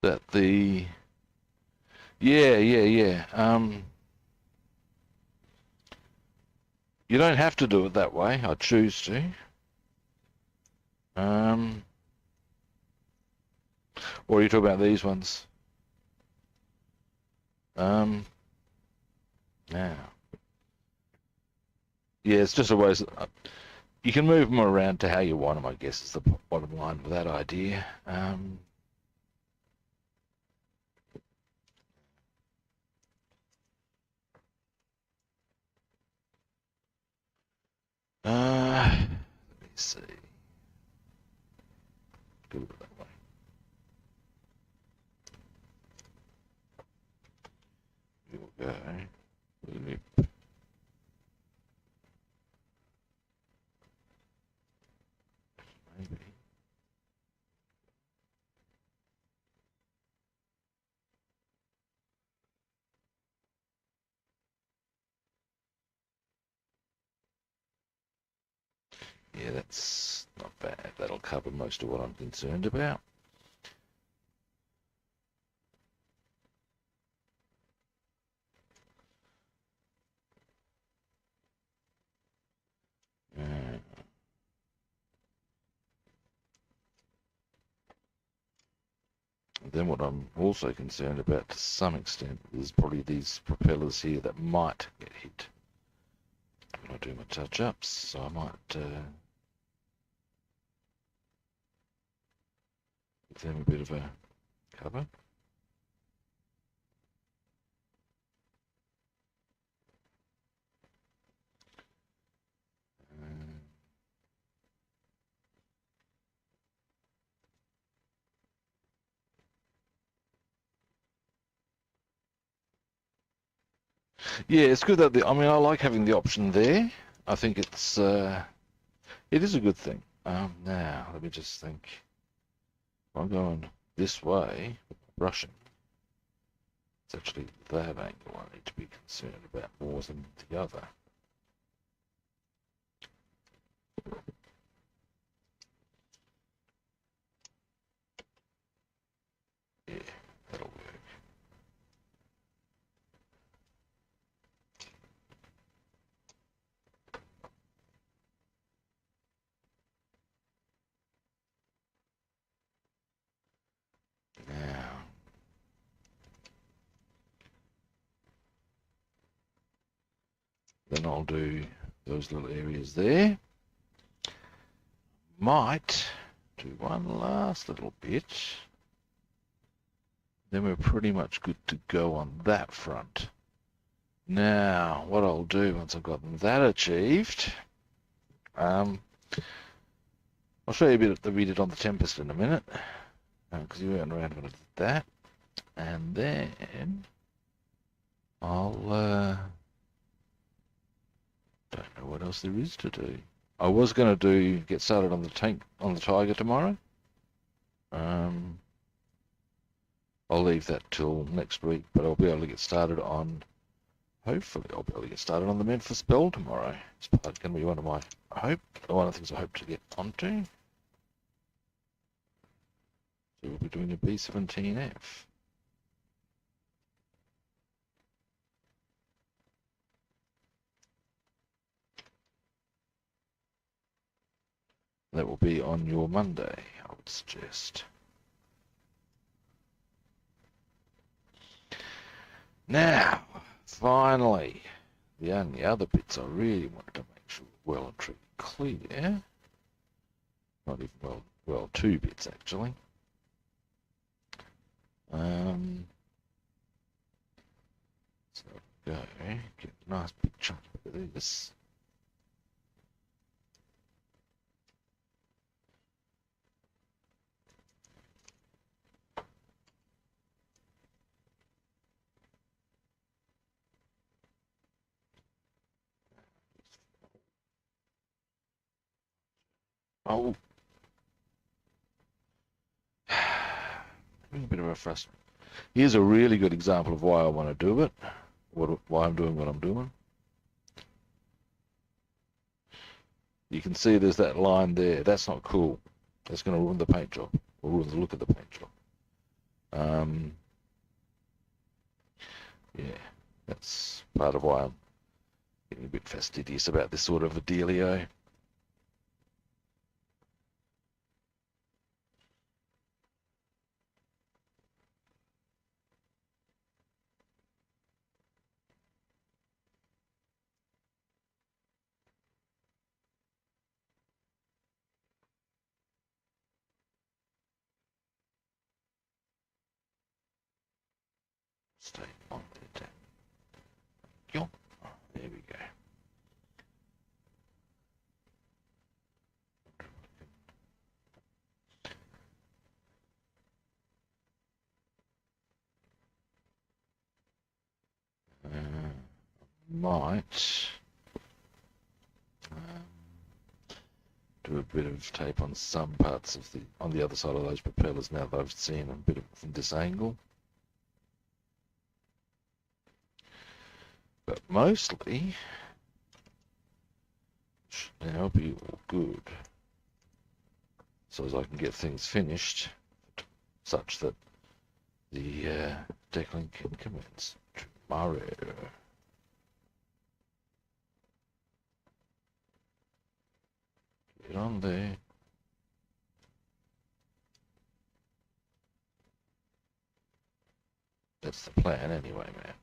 That the yeah. You don't have to do it that way. I choose to. Or are you talking about these ones? Now. Yeah, it's just a ways. You can move them around to how you want them, I guess, is the bottom line with that idea. Let me see. Go that way. Here we go. Maybe. Yeah, that's not bad. That'll cover most of what I'm concerned about. Then what I'm also concerned about to some extent is probably these propellers here that might get hit when I do my touch-ups, so I might give them a bit of a cover. Yeah, it's good that I mean, I like having the option there. I think it is a good thing. Now, let me just think. If I'm going this way, brushing, it's actually that angle I need to be concerned about more than the other. Yeah, that'll work. Now, then I'll do those little areas there. Might do one last little bit. Then we're pretty much good to go on that front. Now, what I'll do once I've gotten that achieved, I'll show you a bit that we did on the Tempest in a minute, because you weren't around when I did that. And then I'll don't know what else there is to do. I was going to get started on the Tiger tomorrow. I'll leave that till next week, but I'll be able to get started on hopefully I'll be able to get started on the Memphis build tomorrow. It's going to be one of the things I hope to get onto. So we'll be doing a B17F. That will be on your Monday, I would suggest. Now, finally, the only other bits I really wanted to make sure were well and truly clear. Not even well, two bits actually. So go, get a nice big chunk of this. Oh, a bit of a frustration. Here's a really good example of why I want to do it. Why I'm doing what I'm doing. You can see there's that line there. That's not cool. That's going to ruin the paint job, or ruin the look of the paint job. Yeah, that's part of why I'm getting a bit fastidious about this sort of a dealio. Stay on there. There we go. Might do a bit of tape on some parts of on the other side of those propellers now that I've seen a bit of from this angle. But mostly should now be all good. So as I can get things finished such that the deckling can commence tomorrow. Get on there. That's the plan anyway, man.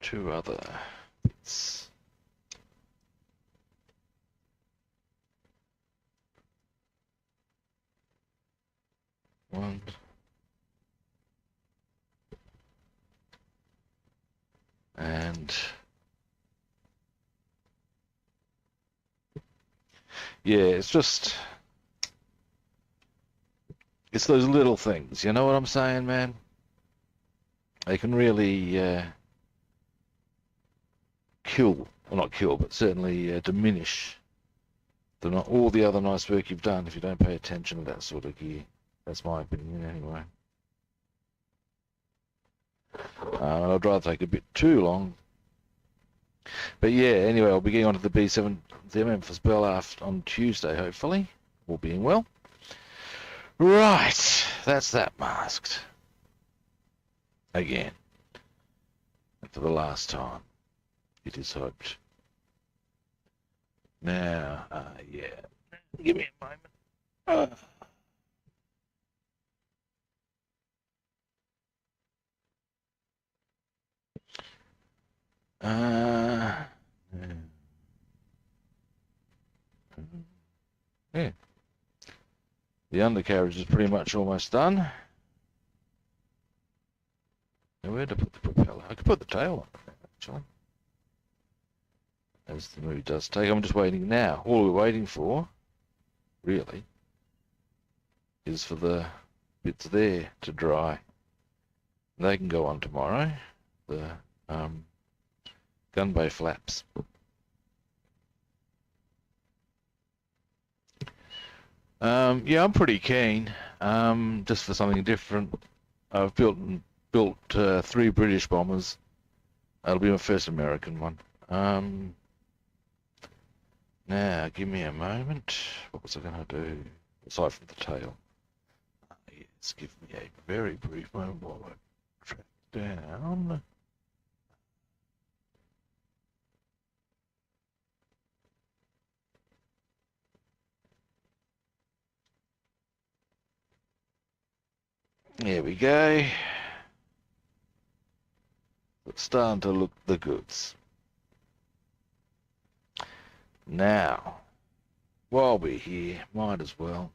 Two other bits. One. And yeah, it's just, it's those little things, you know what I'm saying, man? They can really kill, well not kill, but certainly diminish all the other nice work you've done if you don't pay attention to that sort of gear. That's my opinion anyway. I'd rather take a bit too long. But yeah, anyway, I'll be getting onto the B7, the Memphis Bell on Tuesday, hopefully, all being well. Right, that's that masked. Again. And for the last time, it is hoped. Now, yeah, give me a moment. Yeah. The undercarriage is pretty much almost done. where to put the propeller. I could put the tail on it, actually. As the movie does take. I'm just waiting now. All we're waiting for, really, is for the bits there to dry. They can go on tomorrow. The gun bay flaps. Yeah, I'm pretty keen. Just for something different. I've built 3 British bombers. That'll be my first American one. Now, give me a moment. What was I going to do? Aside from the tail. Yes, give me a very brief moment while I track down. There we go. It's starting to look the goods. Now, while we're here, might as well.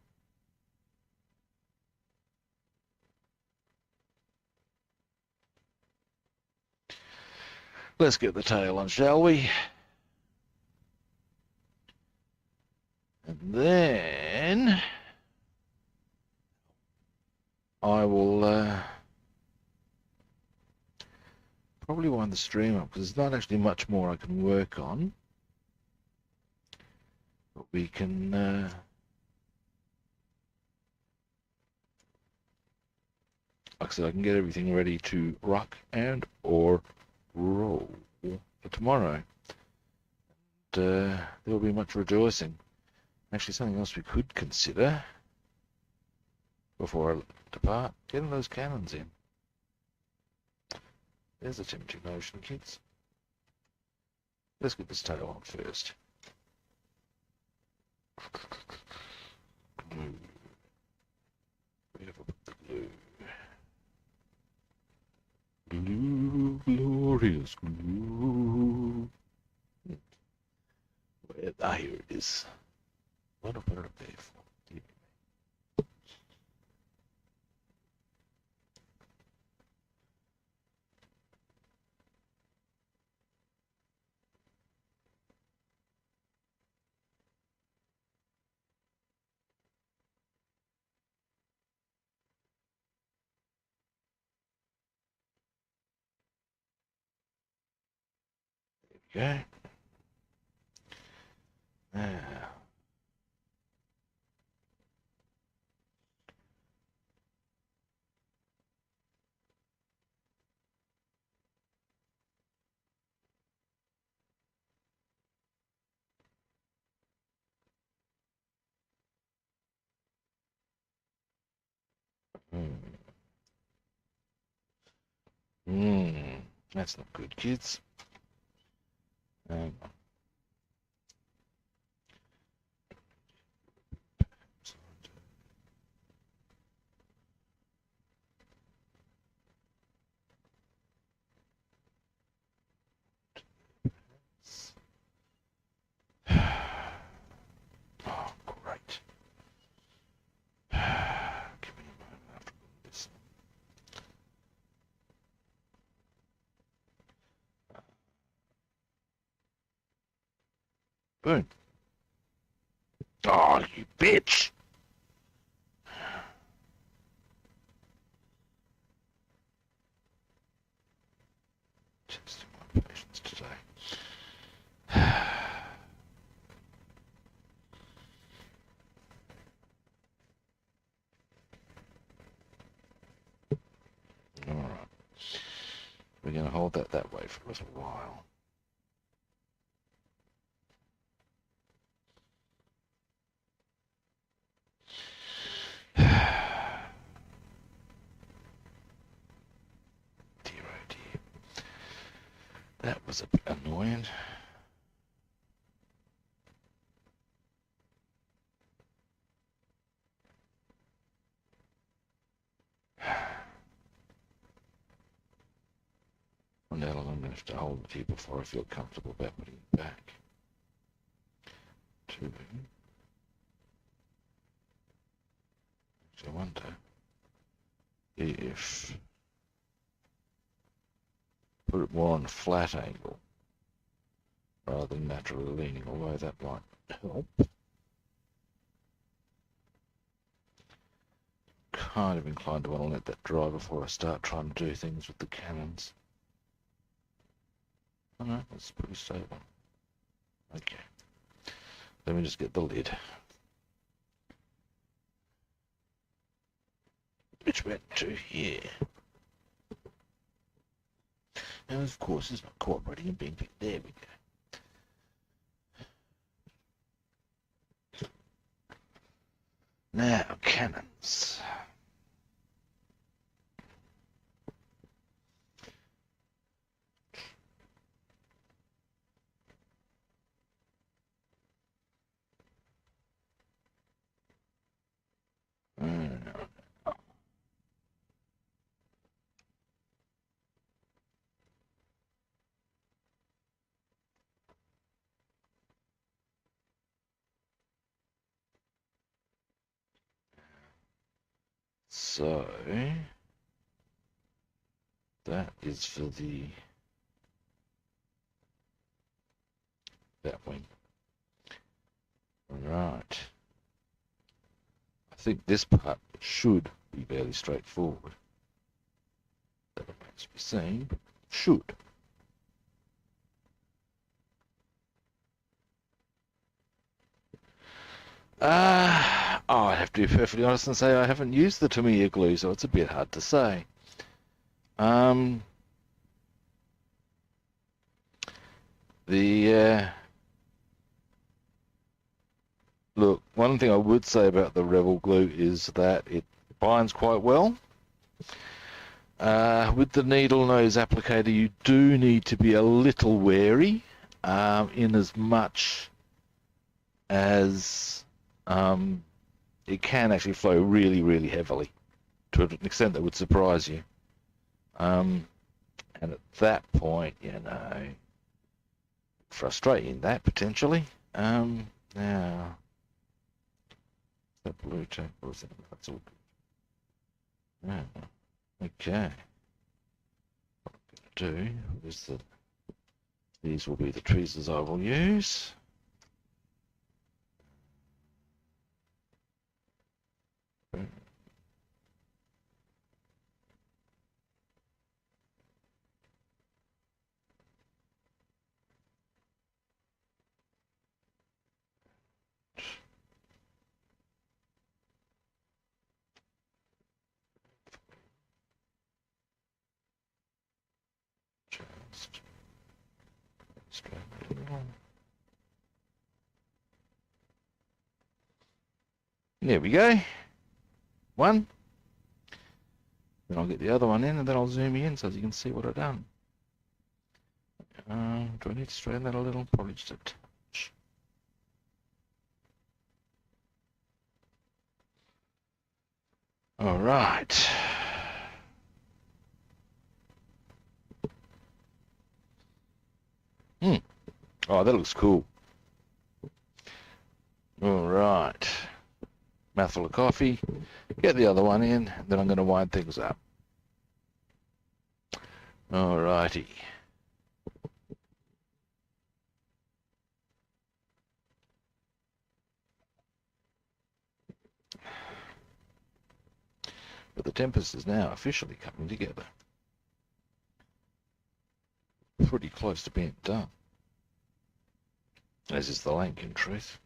Let's get the tail on, shall we? And then I will probably wind the stream up because there's not actually much more I can work on. But we can like I said, I can get everything ready to rock and or roll for tomorrow. And there will be much rejoicing. Actually, something else we could consider before I depart, getting those cannons in. There's a tempting notion, kids. Let's get this tail on first. Glue. Where have I put the glue? Glue, glorious glue. Where, here it is. What did I put it up there for? Okay. Now. That's not good, kids. Oh, great. Give me a moment after this. Boom. Oh, you bitch! Testing my patience today. Alright. We're going to hold that way for a little while. Dear oh dear. That was a bit annoying. Well, now I'm going to have to hold it here before I feel comfortable about putting it back. 2. So I wonder if put it more on a flat angle rather than naturally leaning away. That might help. Kind of inclined to want to let that dry before I start trying to do things with the cannons. Oh no, that's pretty stable. Okay. Let me just get the lid. Which went to here. And of course it's not cooperating and being picked. There we go. Now, cannons. So that is for that wing. Right. I think this part should be fairly straightforward. That remains to be seen, but should. I have to be perfectly honest and say I haven't used the Tamiya glue, so it's a bit hard to say. Look, one thing I would say about the Rebel glue is that it binds quite well. With the needle nose applicator, you do need to be a little wary, in as much as it can actually flow really, really heavily to an extent that would surprise you. And at that point, you know, frustrating that potentially. Now, that blue tape, or is that? That's all good. Yeah. Okay. What I'm going to do is that these will be the tweezers I will use. Just straight along. There we go. One. Then I'll get the other one in, and then I'll zoom in so you can see what I've done. Do I need to straighten that a little? Probably just a touch. All right. Oh, that looks cool. All right. Mouthful of coffee. Get the other one in, then I'm going to wind things up. All righty. But the Tempest is now officially coming together. Pretty close to being done. As is the Lank, in truth.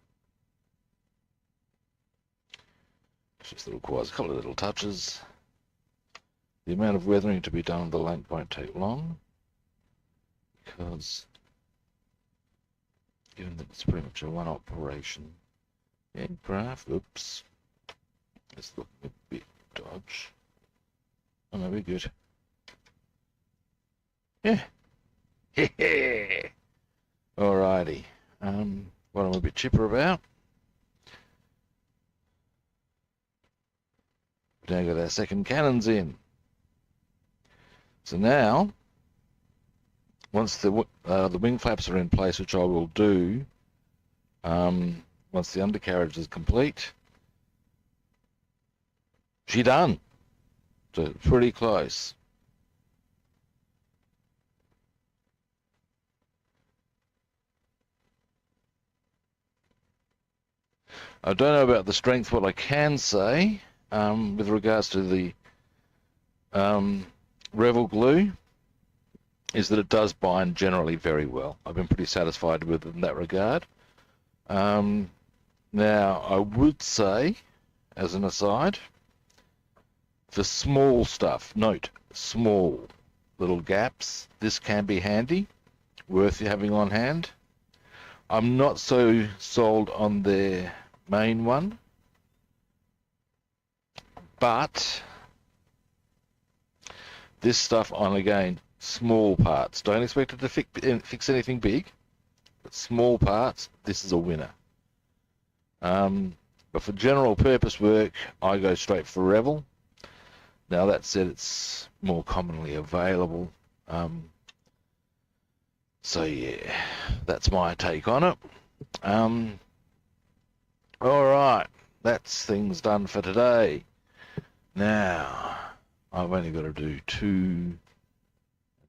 Just requires a couple of little touches. The amount of weathering to be done on the Lank won't take long, because given that it's pretty much a one operation aircraft, oops, it's looking a bit dodge. Oh no, we're good. Yeah. Alrighty. What I'm a bit chipper about. We've now got our second cannons in. So now, once the wing flaps are in place, which I will do once the undercarriage is complete, she's done. So pretty close. I don't know about the strength. What I can say with regards to the Revel glue is that it does bind generally very well. I've been pretty satisfied with it in that regard. Now, I would say, as an aside, for small stuff, note, small little gaps, this can be handy, worth having on hand. I'm not so sold on their main one, but this stuff on, again, small parts. Don't expect it to fix anything big, but small parts, this is a winner. But for general purpose work, I go straight for Revel. Now, that said, it's more commonly available. So yeah, that's my take on it. All right, that's things done for today. Now, I've only got to do two.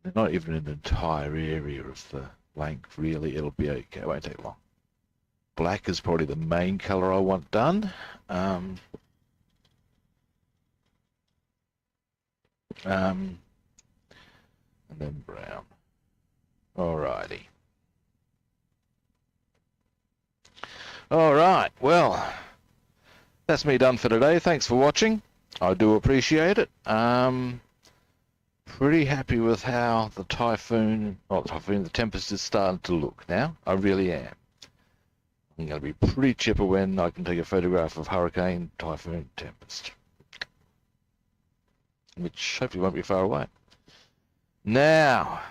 They're not even an entire area of the length, really. It'll be okay. It won't take long. Black is probably the main color I want done. And then brown. Alrighty. Alright, well, that's me done for today. Thanks for watching. I do appreciate it. Pretty happy with how the the Tempest is starting to look now. I really am. I'm going to be pretty chipper when I can take a photograph of Hurricane, Typhoon, Tempest, which hopefully won't be far away. Now,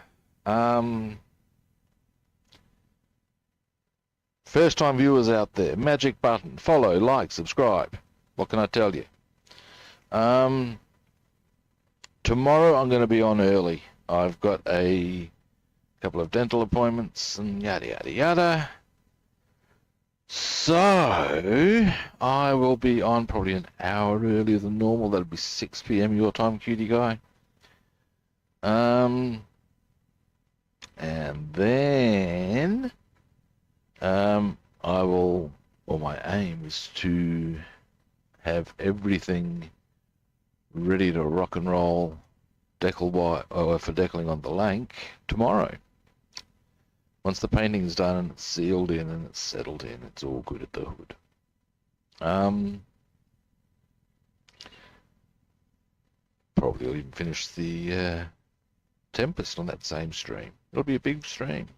first time viewers out there, magic button, follow, like, subscribe. What can I tell you? Tomorrow I'm going to be on early. I've got a couple of dental appointments and yada yada yada. So I will be on probably an hour earlier than normal. That'll be 6 p.m. your time, cutie guy. And then my aim is to have everything ready to rock and roll for decaling on the Lanc tomorrow. Once the painting's done and it's sealed in and it's settled in, it's all good at the hood. Probably will even finish the Tempest on that same stream. It'll be a big stream.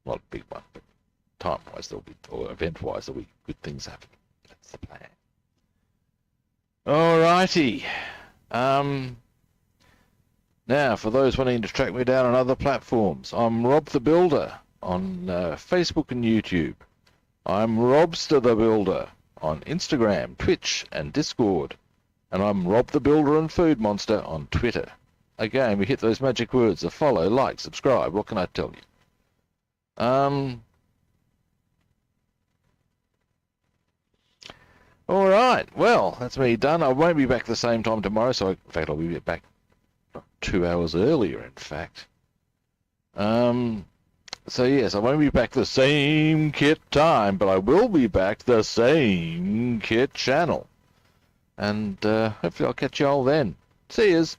Not a big one, but time-wise, or event-wise, there'll be good things happening. That's the plan. Alrighty. Now, for those wanting to track me down on other platforms, I'm Rob the Builder on Facebook and YouTube. I'm Robster the Builder on Instagram, Twitch, and Discord. And I'm Rob the Builder and Food Monster on Twitter. Again, we hit those magic words of follow, like, subscribe. What can I tell you? All right. Well, that's me done. I won't be back the same time tomorrow. So, in fact, I'll be back 2 hours earlier, in fact. So, yes, I won't be back the same kit time, but I will be back the same kit channel. And hopefully I'll catch you all then. See yous.